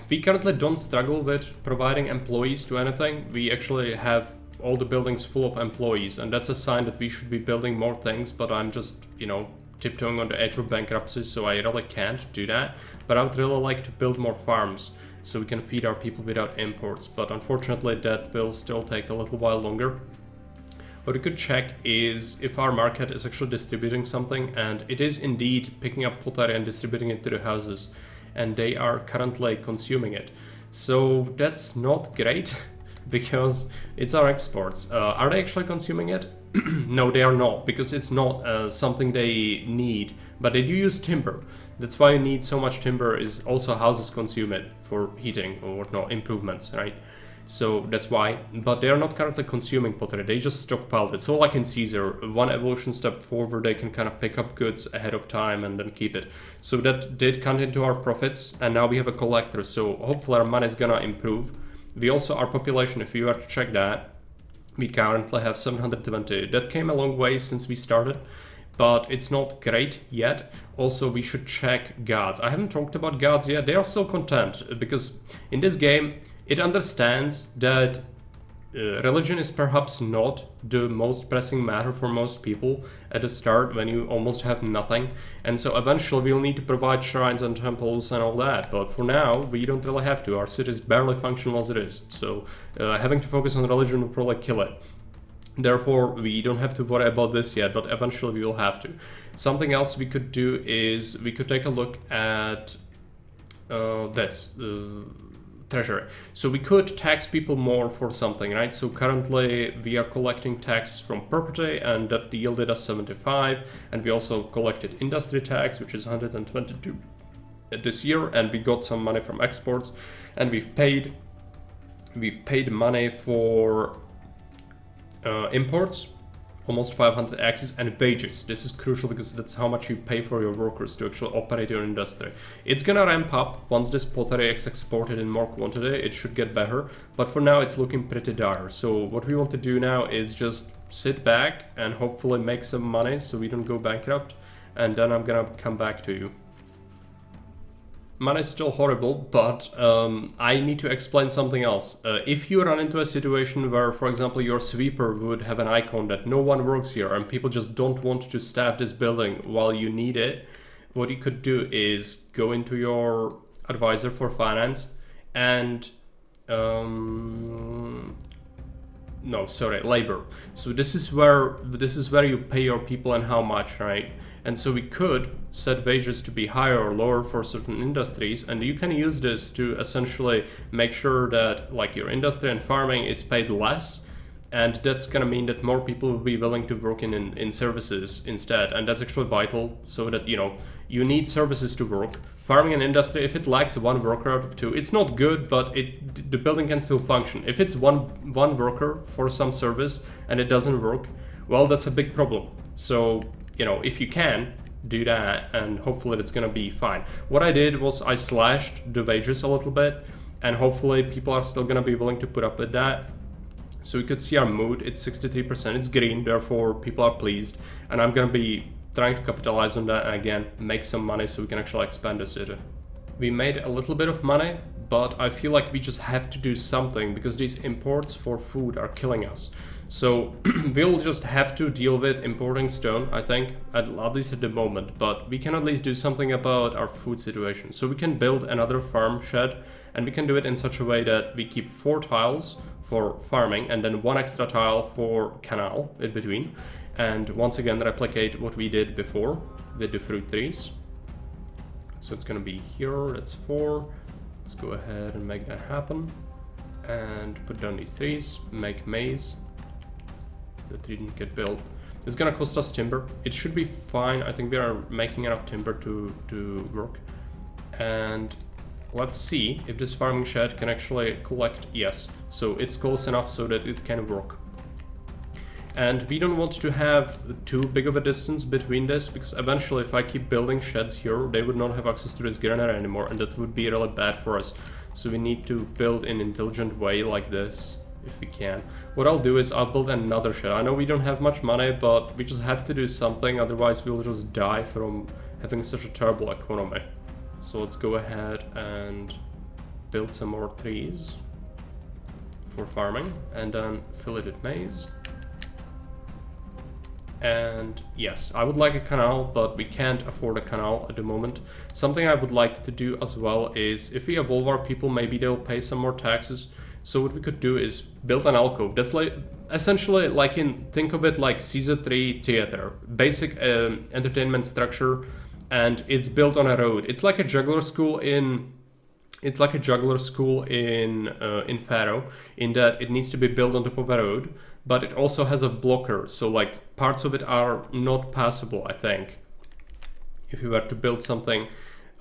we currently don't struggle with providing employees to anything. We actually have all the buildings full of employees, and that's a sign that we should be building more things, but I'm just, you know, tiptoeing on the edge of bankruptcy, so I really can't do that. But I would really like to build more farms so we can feed our people without imports, but unfortunately that will still take a little while longer. What we could check is if our market is actually distributing something, and it is indeed picking up pottery and distributing it to the houses, and they are currently consuming it. So that's not great. Because it's our exports. Are they actually consuming it? No, they are not, because it's not something they need, but they do use timber. That's why you need so much timber, is also houses consume it for heating or whatnot, improvements, right? So that's why, but they are not currently consuming pottery, they just stockpiled it. So like in Caesar, one evolution step forward, they can kind of pick up goods ahead of time and then keep it. So that did count into our profits, and now we have a collector, so hopefully our money is gonna improve. We also, our population, if you were to check that, we currently have 720. That came a long way since we started, but it's not great yet. Also, we should check gods. I haven't talked about gods yet. They are still content, because in this game, it understands that religion is perhaps not the most pressing matter for most people at the start when you almost have nothing, and so eventually we'll need to provide shrines and temples and all that, but for now we don't really have to. Our city is barely functional as it is, so having to focus on religion will probably kill it. Therefore, we don't have to worry about this yet, but eventually we will have to. Something else we could do is we could take a look at this. Treasury. So we could tax people more for something, right? So currently we are collecting taxes from property, and that yielded us 75, and we also collected industry tax, which is 122 this year, and we got some money from exports, and we've paid money for imports, almost 500 axes, and wages. This is crucial because that's how much you pay for your workers to actually operate your industry. It's gonna ramp up once this pottery is exported in more quantity. It should get better, but for now it's looking pretty dire. So what we want to do now is just sit back and hopefully make some money so we don't go bankrupt, and then I'm gonna come back to you. Money is still horrible, but I need to explain something else. If you run into a situation where, for example, your sweeper would have an icon that no one works here and people just don't want to staff this building while you need it, what you could do is go into your advisor for finance and labor. So this is where you pay your people and how much, right? And so we could set wages to be higher or lower for certain industries, and you can use this to essentially make sure that like your industry and farming is paid less, and that's gonna mean that more people will be willing to work in services instead, and that's actually vital, so that you need services to work. Farming and industry, if it lacks one worker out of two, it's not good, but the building can still function. If it's one worker for some service and it doesn't work, well, that's a big problem. So if you can do that, and hopefully it's gonna be fine. What I did was I slashed the wages a little bit, and hopefully people are still gonna be willing to put up with that. So we could see our mood, it's 63%, it's green, therefore people are pleased, and I'm gonna be trying to capitalize on that and again make some money so we can actually expand the city. We made a little bit of money, but I feel like we just have to do something because these imports for food are killing us. So we'll just have to deal with importing stone, I think, at least at the moment, but we can at least do something about our food situation. So we can build another farm shed, and we can do it in such a way that we keep 4 tiles for farming and then 1 extra tile for canal in between. And once again replicate what we did before with the fruit trees. So it's gonna be here, that's 4. Let's go ahead and make that happen. And put down these trees, make maize. The tree didn't get built. It's gonna cost us timber. It should be fine. I think we are making enough timber to work. And let's see if this farming shed can actually collect. Yes, so it's close enough so that it can work. And we don't want to have too big of a distance between this, because eventually if I keep building sheds here, they would not have access to this granary anymore, and that would be really bad for us. So we need to build in an intelligent way like this, if we can. What I'll do is I'll build another shed. I know we don't have much money, but we just have to do something, otherwise we'll just die from having such a terrible economy. So let's go ahead and build some more trees for farming, and then fill it with maize. And yes, I would like a canal, but we can't afford a canal at the moment. Something I would like to do as well is, if we evolve our people, maybe they'll pay some more taxes. So what we could do is build an alcove. That's like essentially like think of it like Caesar 3 theater, basic entertainment structure, and it's built on a road. It's like a juggler school in Pharaoh, in that it needs to be built on top of a road, but it also has a blocker, so like parts of it are not passable, I think. If you were to build something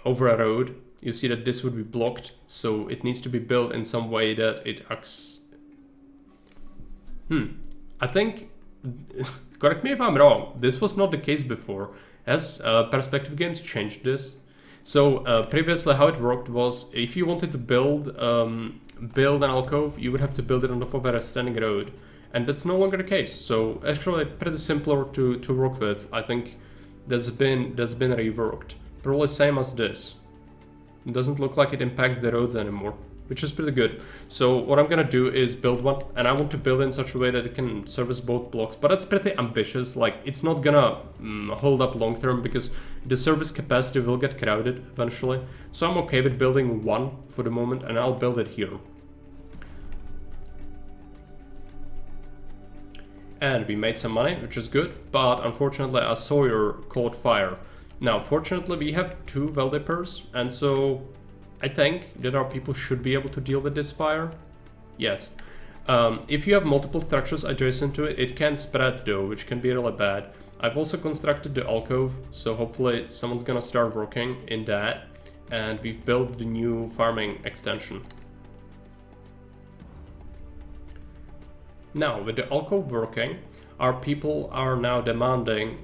over a road, you see that this would be blocked, so it needs to be built in some way that it acts. I think, correct me if I'm wrong, this was not the case before. Has Perspective Games changed this? So previously how it worked was, if you wanted to build an alcove, you would have to build it on top of a standing road, and that's no longer the case. So actually pretty simpler to work with. I think that's been reworked. Probably same as this. It doesn't look like it impacts the roads anymore, which is pretty good. So what I'm gonna do is build one, and I want to build in such a way that it can service both blocks, but it's pretty ambitious. Like, it's not gonna hold up long term, because the service capacity will get crowded eventually. So I'm okay with building one for the moment, and I'll build it here. And we made some money, which is good, but unfortunately our Sawyer caught fire. Now, fortunately we have 2 well-dippers, and so I think that our people should be able to deal with this fire. Yes. If you have multiple structures adjacent to it, it can spread though, which can be really bad. I've also constructed the alcove, so hopefully someone's gonna start working in that. And we've built the new farming extension. Now, with the alcove working, our people are now demanding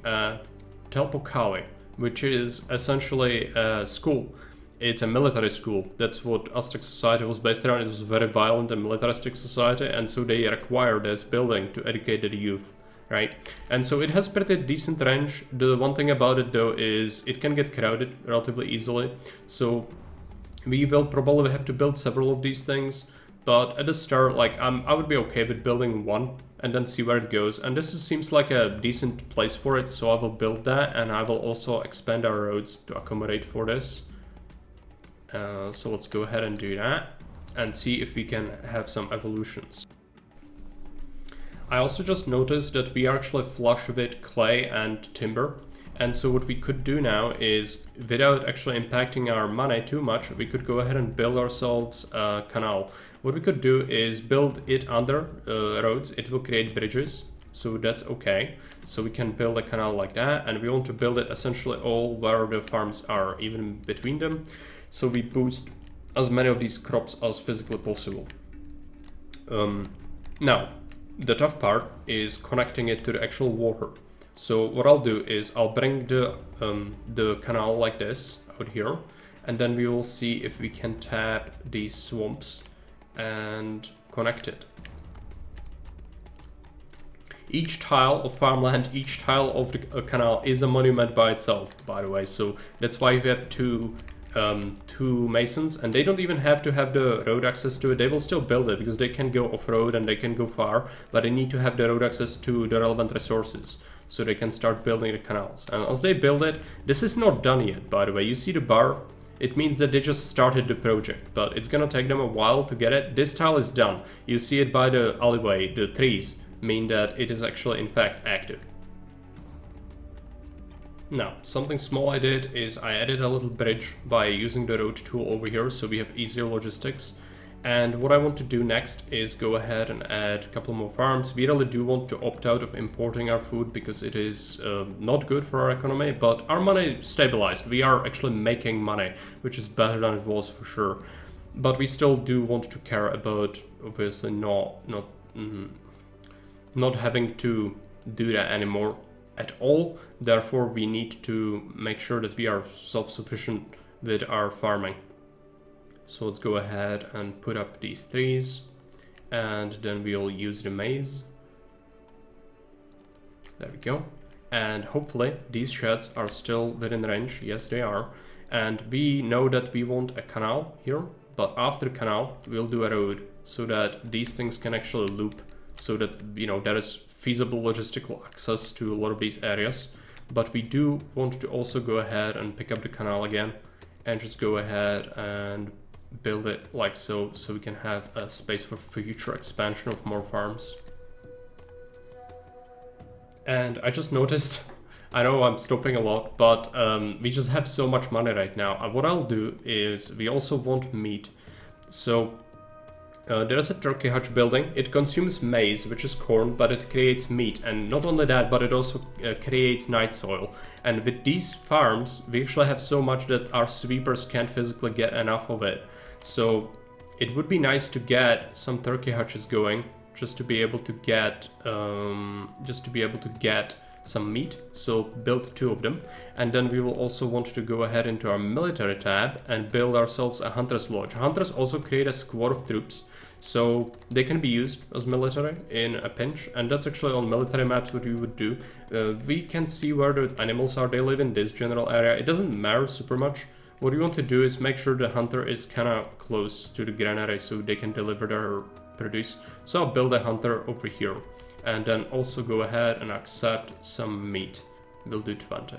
Tlatoani, which is essentially a school. It's a military school. That's what Aztec society was based around. It was a very violent and militaristic society, and so they required this building to educate the youth, right? And so it has pretty decent range. The one thing about it though is it can get crowded relatively easily. So we will probably have to build several of these things, but at the start, like I would be okay with building one and then see where it goes. And this seems like a decent place for it, so I will build that, and I will also expand our roads to accommodate for this. So let's go ahead and do that and see if we can have some evolutions. I also just noticed that we are actually flush with clay and timber, and so what we could do now is, without actually impacting our money too much, we could go ahead and build ourselves a canal. What we could do is build it under roads. It will create bridges, so that's okay. So we can build a canal like that, and we want to build it essentially all where the farms are, even between them. So we boost as many of these crops as physically possible. Now, the tough part is connecting it to the actual water. So what I'll do is I'll bring the canal like this out here, and then we will see if we can tap these swamps and connect it. Each tile of farmland, each tile of the canal is a monument by itself, by the way. So that's why we have two 2 masons, and they don't even have to have the road access to it. They will still build it because they can go off-road and they can go far, but they need to have the road access to the relevant resources so they can start building the canals. And as they build it, this is not done yet, by the way. You see the bar? It means that they just started the project, but it's gonna take them a while to get it. This tile is done. You see it by the alleyway. The trees mean that it is actually in fact active. Now, something small I did is I added a little bridge by using the road tool over here, so we have easier logistics. And what I want to do next is go ahead and add a couple more farms. We really do want to opt out of importing our food because it is not good for our economy, but our money stabilized. We are actually making money, which is better than it was for sure. But we still do want to care about, obviously, not having to do that anymore at all. Therefore, we need to make sure that we are self-sufficient with our farming. So let's go ahead and put up these trees, and then we'll use the maize. There we go. And hopefully these sheds are still within range. Yes, they are. And we know that we want a canal here, but after the canal, we'll do a road so that these things can actually loop, so that, you know, there is feasible logistical access to a lot of these areas. But we do want to also go ahead and pick up the canal again and just go ahead and build it like so, so we can have a space for future expansion of more farms. And I just noticed, I know I'm stopping a lot, but we just have so much money right now. What I'll do is we also want meat. So there's a turkey hutch building. It consumes maize, which is corn, but it creates meat. And not only that, but it also creates night soil. And with these farms, we actually have so much that our sweepers can't physically get enough of it. So it would be nice to get some turkey hutches going, just to be able to get some meat. So build 2 of them, and then we will also want to go ahead into our military tab and build ourselves a hunter's lodge. Hunters also create a squad of troops, so they can be used as military in a pinch, and that's actually on military maps what we would do. We can see where the animals are. They live in this general area. It doesn't matter super much. What we want to do is make sure the hunter is kind of close to the granary so they can deliver their produce. So I'll build a hunter over here, and then also go ahead and accept some meat. We'll do 20.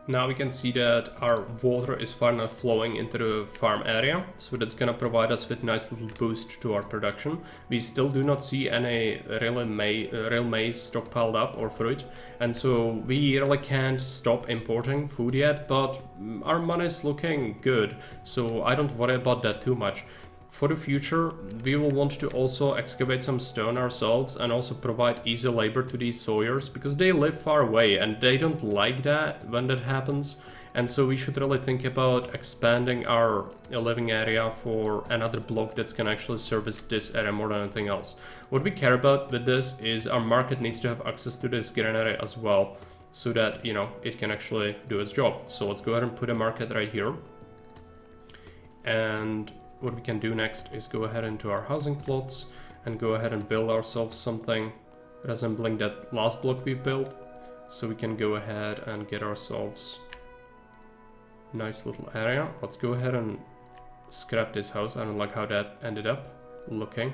Now we can see that our water is finally flowing into the farm area, so that's gonna provide us with a nice little boost to our production. We still do not see any real maize stockpiled up or fruit, and so we really can't stop importing food yet, but our money is looking good, so I don't worry about that too much. For the future, we will want to also excavate some stone ourselves and also provide easy labor to these sawyers, because they live far away and they don't like that when that happens. And so we should really think about expanding our living area for another block that's gonna actually service this area more than anything else. What we care about with this is our market needs to have access to this granary as well, so that, you know, it can actually do its job. So let's go ahead and put a market right here. And what we can do next is go ahead into our housing plots and go ahead and build ourselves something resembling that last block we built. So we can go ahead and get ourselves a nice little area. Let's go ahead and scrap this house. I don't like how that ended up looking.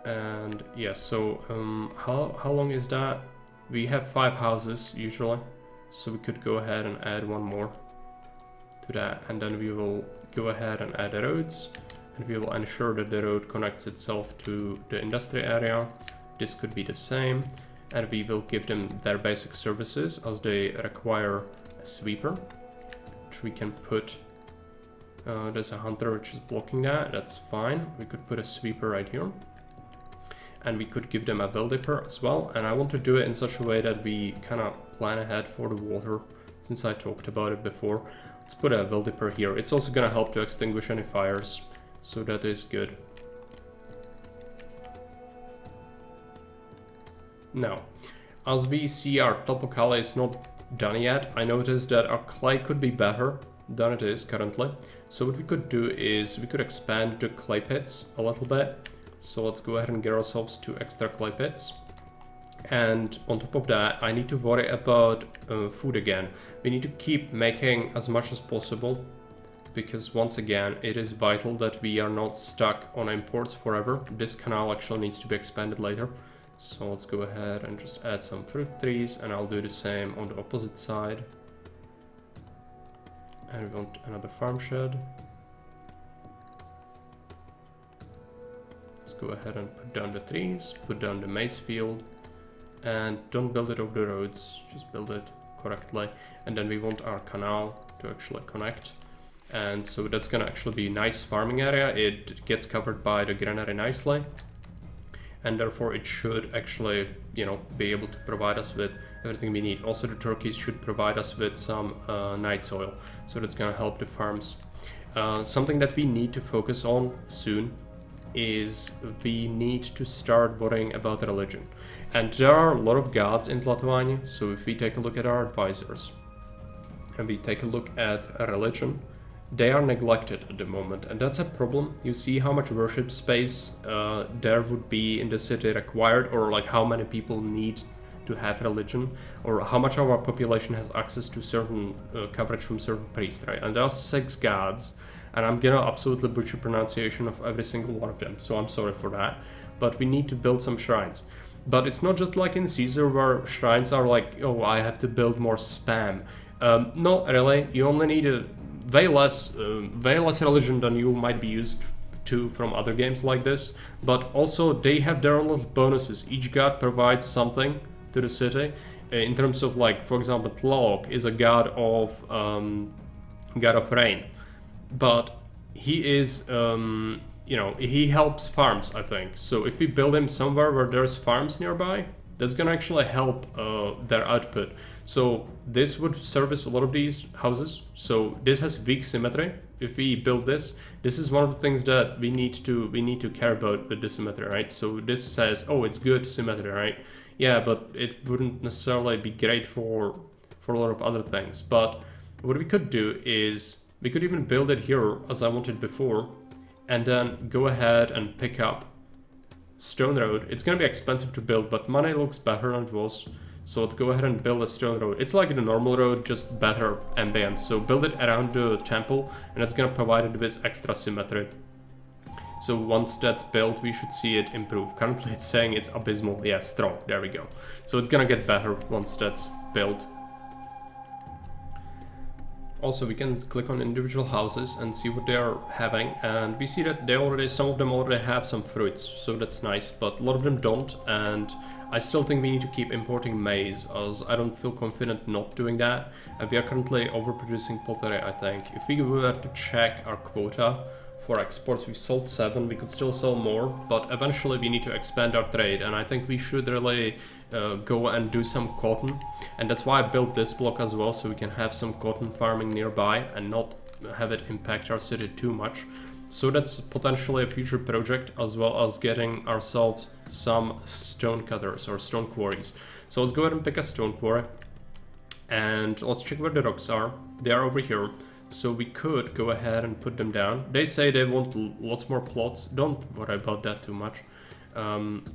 And yeah, so how long is that? We have 5 houses usually, so we could go ahead and add 1 more to that, and then we will go ahead and add the roads, and we will ensure that the road connects itself to the industry area. This could be the same, and we will give them their basic services as they require a sweeper, which we can put. There's a hunter which is blocking that. That's fine. We could put a sweeper right here, and we could give them a well dipper as well. And I want to do it in such a way that we kind of plan ahead for the water, since I talked about it before. Let's put a well dipper here. It's also gonna help to extinguish any fires, so that is good. Now, as we see, our topocala is not done yet. I noticed that our clay could be better than it is currently. So what we could do is we could expand the clay pits a little bit. So let's go ahead and get ourselves 2 extra clay pits. And on top of that, I need to worry about food again. We need to keep making as much as possible, because once again, it is vital that we are not stuck on imports forever. This canal actually needs to be expanded later. So let's go ahead and just add some fruit trees, and I'll do the same on the opposite side. And we want another farm shed. Let's go ahead and put down the trees, put down the maize field, and don't build it over the roads, just build it correctly. And then we want our canal to actually connect. And so that's gonna actually be a nice farming area. It gets covered by the granary nicely. And therefore it should actually, you know, be able to provide us with everything we need. Also the turkeys should provide us with some night soil. So that's gonna help the farms. Something that we need to focus on soon is we need to start worrying about religion. And there are a lot of gods in Tlatoani, so if we take a look at our advisors and we take a look at religion, they are neglected at the moment, and that's a problem. You see how much worship space there would be in the city required, or like how many people need to have religion, or how much of our population has access to certain coverage from certain priests, right? And there are 6 gods, and I'm gonna absolutely butcher pronunciation of every single one of them, so I'm sorry for that. But we need to build some shrines. But it's not just like in Caesar where shrines are like, oh, I have to build more spam. No, really, you only need a way less religion than you might be used to from other games like this. But also they have their own little bonuses. Each god provides something to the city. In terms of, like, for example, Tlaloc is a god of rain. But he is, you know, he helps farms, I think. So if we build him somewhere where there's farms nearby, that's gonna actually help their output. So this would service a lot of these houses. So this has weak symmetry. If we build this, this is one of the things that we need to care about with the symmetry, right? So this says, oh, it's good symmetry, right? Yeah, but it wouldn't necessarily be great for a lot of other things. But what we could do is we could even build it here as I wanted before, and then go ahead and pick up stone road. It's gonna be expensive to build, but money looks better than it was. So let's go ahead and build a stone road. It's like the normal road, just better ambience. So build it around the temple, and it's gonna provide it with extra symmetry. So once that's built, we should see it improve. Currently it's saying it's abysmal. Yeah, strong, there we go. So it's gonna get better once that's built. Also, we can click on individual houses and see what they are having, and we see that some of them already have some fruits, so that's nice, but a lot of them don't. And I still think we need to keep importing maize, as I don't feel confident not doing that, and we are currently overproducing pottery, I think. If we were to check our quota for exports, we sold 7, we could still sell more, but eventually we need to expand our trade, and I think we should really go and do some cotton. And that's why I built this block as well, so we can have some cotton farming nearby and not have it impact our city too much. So that's potentially a future project, as well as getting ourselves some stone cutters or stone quarries. So let's go ahead and pick a stone quarry, and let's check where the rocks are. They are over here. So we could go ahead and put them down. They say they want lots more plots. Don't worry about that too much.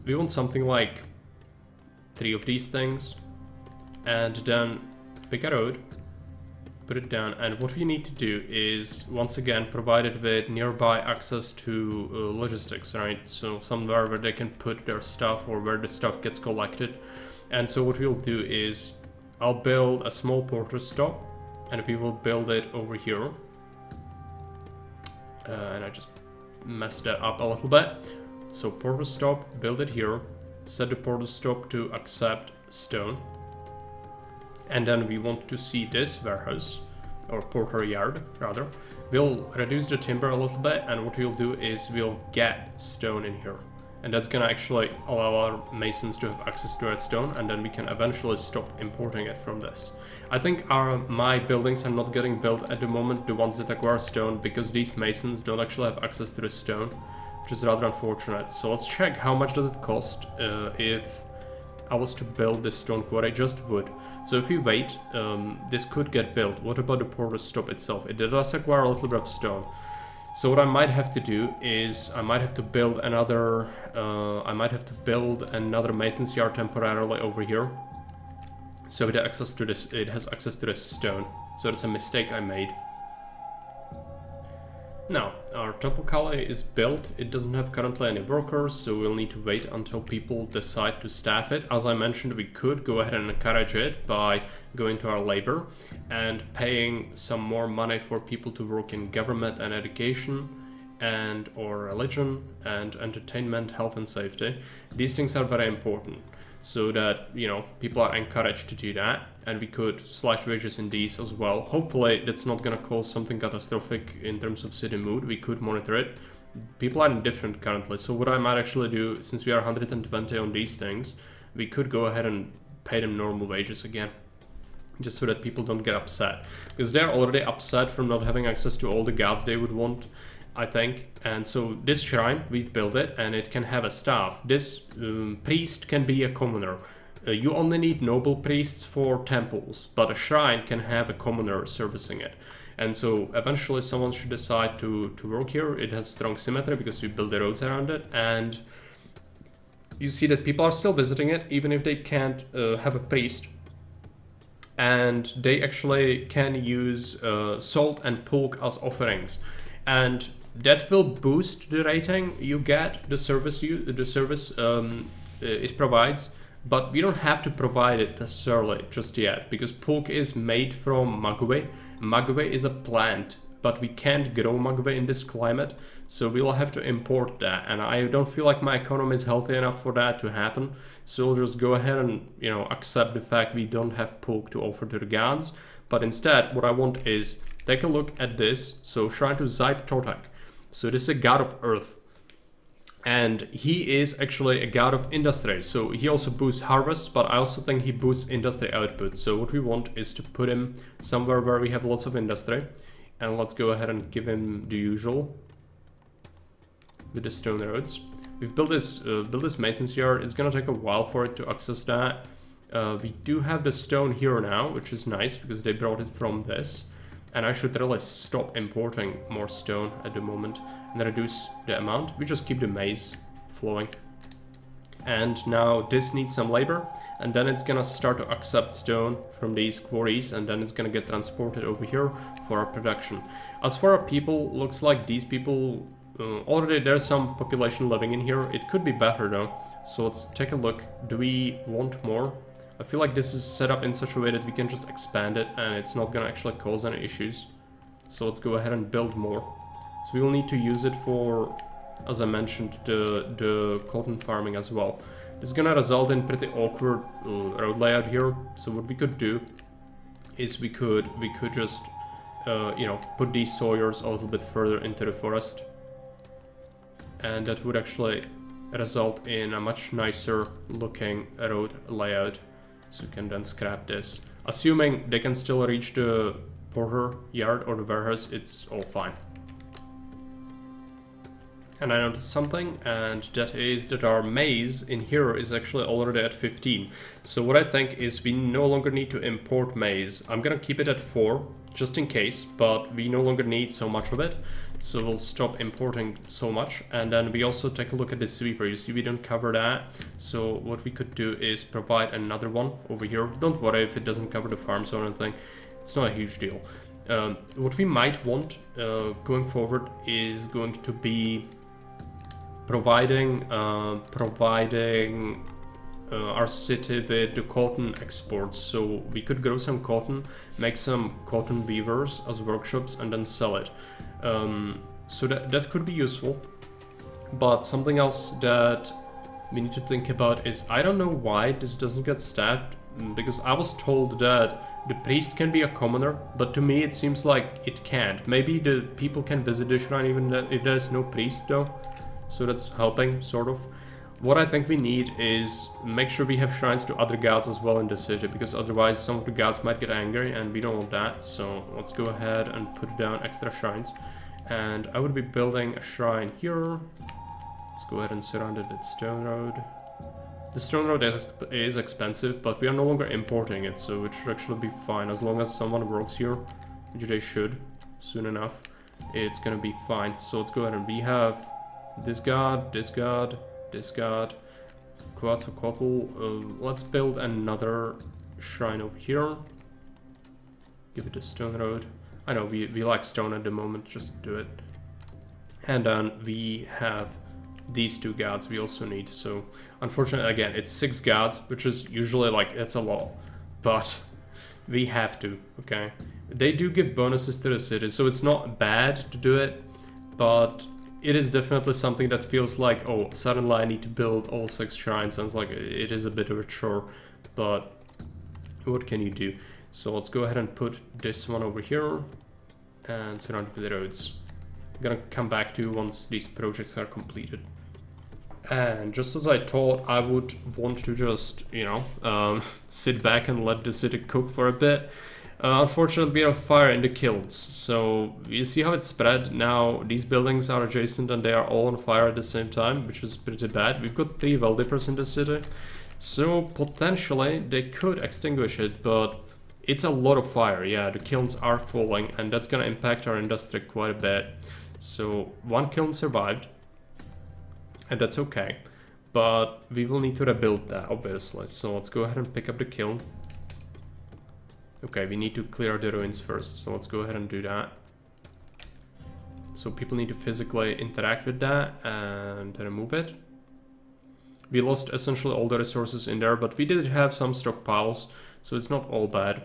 We want something like 3 of these things, and then pick a road, put it down, and what we need to do is once again provide it with nearby access to logistics, right? So somewhere where they can put their stuff, or where the stuff gets collected. And so what we'll do is I'll build a small porter stop, and we will build it over here. And I just messed that up a little bit. So porter stop, build it here, set the porter stop to accept stone. And then we want to see this warehouse, or porter yard rather. We'll reduce the timber a little bit, and what we'll do is we'll get stone in here. And that's gonna actually allow our masons to have access to that stone, and then we can eventually stop importing it from this. I think my buildings are not getting built at the moment, the ones that require stone, because these masons don't actually have access to the stone, which is rather unfortunate. So let's check how much does it cost if I was to build this stone quarry, just wood. So if we wait, this could get built. What about the porter stop itself? It does require a little bit of stone. So what I might have to do is I might have to build another mason's yard temporarily over here. So it has access to this stone. So that's a mistake I made. Now, our temple Kale is built. It doesn't have currently any workers, so we'll need to wait until people decide to staff it. As I mentioned, we could go ahead and encourage it by going to our labor and paying some more money for people to work in government and education and or religion and entertainment, health and safety. These things are very important, so that, you know, people are encouraged to do that, and we could slash wages in these as well. Hopefully that's not gonna cause something catastrophic in terms of city mood. We could monitor it. People are indifferent currently, so what I might actually do, since we are 120 on these things, we could go ahead and pay them normal wages again, just so that people don't get upset, because they're already upset from not having access to all the gods they would want, I think. And so this shrine, we've built it, and it can have a staff. This priest can be a commoner. You only need noble priests for temples, but a shrine can have a commoner servicing it. And so eventually someone should decide to work here. It has strong symmetry because we build the roads around it, and you see that people are still visiting it even if they can't have a priest. And they actually can use salt and pulque as offerings, and that will boost the rating you get, the service it provides. But we don't have to provide it necessarily just yet, because pulque is made from maguey. Maguey is a plant, but we can't grow maguey in this climate, so we'll have to import that, and I don't feel like my economy is healthy enough for that to happen. So we'll just go ahead and, you know, accept the fact we don't have pulque to offer to the gods. But instead, what I want is take a look at this. So shrine to Zype Tortak. So this is a god of earth, and he is actually a god of industry. So he also boosts harvests, but I also think he boosts industry output. So what we want is to put him somewhere where we have lots of industry, and let's go ahead and give him the usual with the stone roads. We've built this mason's yard. It's gonna take a while for it to access that. We do have the stone here now, which is nice because they brought it from this. And I should really stop importing more stone at the moment and reduce the amount. We just keep the maize flowing. And now this needs some labor, and then it's gonna start to accept stone from these quarries, and then it's gonna get transported over here for our production. As for our people, looks like these people, already there's some population living in here. It could be better though, so let's take a look. Do we want more? I feel like this is set up in such a way that we can just expand it and it's not gonna actually cause any issues. So let's go ahead and build more. So we will need to use it for, as I mentioned, the cotton farming as well. This is gonna result in pretty awkward road layout here. So what we could do is we could just you know, put these sawyers a little bit further into the forest, and that would actually result in a much nicer looking road layout. So you can then scrap this. Assuming they can still reach the porter yard or the warehouse, it's all fine. And I noticed something, and that is that our maize in here is actually already at 15. So what I think is we no longer need to import maize. I'm gonna keep it at 4, just in case, but we no longer need so much of it. So we'll stop importing so much. And then we also take a look at the sweeper. You see we don't cover that. So what we could do is provide another one over here. Don't worry if it doesn't cover the farms or anything. It's not a huge deal. What we might want going forward is going to be providing our city with the cotton exports. So we could grow some cotton, make some cotton weavers as workshops, and then sell it. So that could be useful. But something else that we need to think about is, I don't know why this doesn't get staffed, because I was told that the priest can be a commoner, but to me it seems like it can't. Maybe the people can visit the shrine even if there's no priest though. So that's helping, sort of. What I think we need is make sure we have shrines to other gods as well in the city, because otherwise some of the gods might get angry and we don't want that. So let's go ahead and put down extra shrines. And I would be building a shrine here. Let's go ahead and surround it with stone road. The stone road is expensive, but we are no longer importing it, so it should actually be fine as long as someone works here, which they should soon enough. it's gonna be fine. So let's go ahead and we have this god, this god, this god, Quetzalcoatl. Let's build another shrine over here. Give it a stone road. I know we like stone at the moment, just do it. And then we have these two gods we also need. So unfortunately, again, it's 6 gods, which is usually like, it's a lot, but we have to, okay? They do give bonuses to the city, so it's not bad to do it, but it is definitely something that feels like, oh, suddenly I need to build all 6 shrines, and it's like, it is a bit of a chore, but what can you do? So let's go ahead and put this one over here and surround it with roads. I'm gonna come back to you once these projects are completed. And just as I thought, I would want to just, you know, sit back and let the city cook for a bit. Unfortunately, we have fire in the kilns, so you see how it's spread. Now these buildings are adjacent and they are all on fire at the same time, which is pretty bad. We've got 3 well dippers in the city, so potentially they could extinguish it, but it's a lot of fire. Yeah, the kilns are falling, and that's gonna impact our industry quite a bit. So 1 kiln survived, and that's okay, but we will need to rebuild that, obviously. So let's go ahead and pick up the kiln. Okay, we need to clear the ruins first, so let's go ahead and do that. So people need to physically interact with that and remove it. We lost essentially all the resources in there, but we did have some stockpiles, so it's not all bad.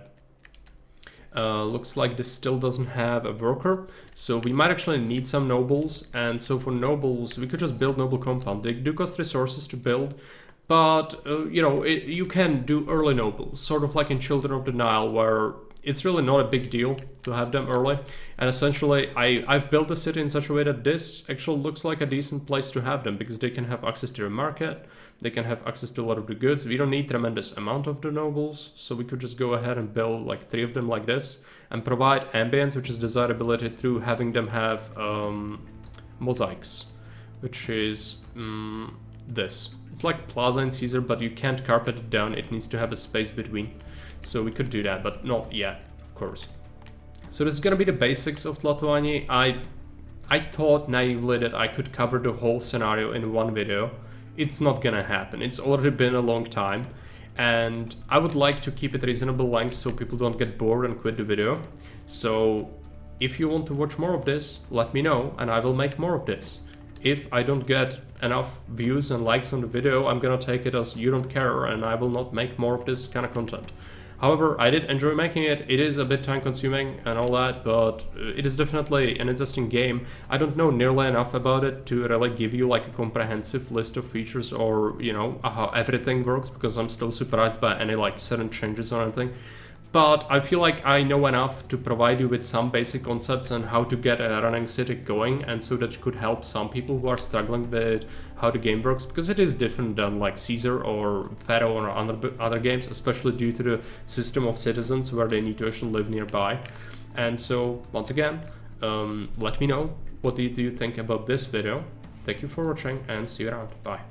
Looks like this still doesn't have a worker, so we might actually need some nobles. And so for nobles, we could just build noble compound. They do cost resources to build, but you know, you can do early nobles, sort of like in Children of the Nile, where it's really not a big deal to have them early. And essentially, I've built a city in such a way that this actually looks like a decent place to have them, because they can have access to the market, they can have access to a lot of the goods. We don't need tremendous amount of the nobles, so we could just go ahead and build like 3 of them like this, and provide ambience, which is desirability, through having them have mosaics, which is this. It's like Plaza in Caesar, but you can't carpet it down, it needs to have a space between. So we could do that, but not yet, of course. So this is gonna be the basics of Tlatoani. I thought naively that I could cover the whole scenario in one video. It's not gonna happen. It's already been a long time, and I would like to keep it reasonable length so people don't get bored and quit the video. So if you want to watch more of this, let me know and I will make more of this. If I don't get enough views and likes on the video, I'm gonna take it as you don't care and I will not make more of this kind of content. However, I did enjoy making it. It is a bit time consuming and all that, but it is definitely an interesting game. I don't know nearly enough about it to really give you like a comprehensive list of features or, you know, how everything works, because I'm still surprised by any like sudden changes or anything. But I feel like I know enough to provide you with some basic concepts and how to get a running city going, and so that could help some people who are struggling with how the game works, because it is different than like Caesar or Pharaoh or other games, especially due to the system of citizens where they need to actually live nearby. And so once again, let me know what do you think about this video. Thank you for watching and see you around. Bye.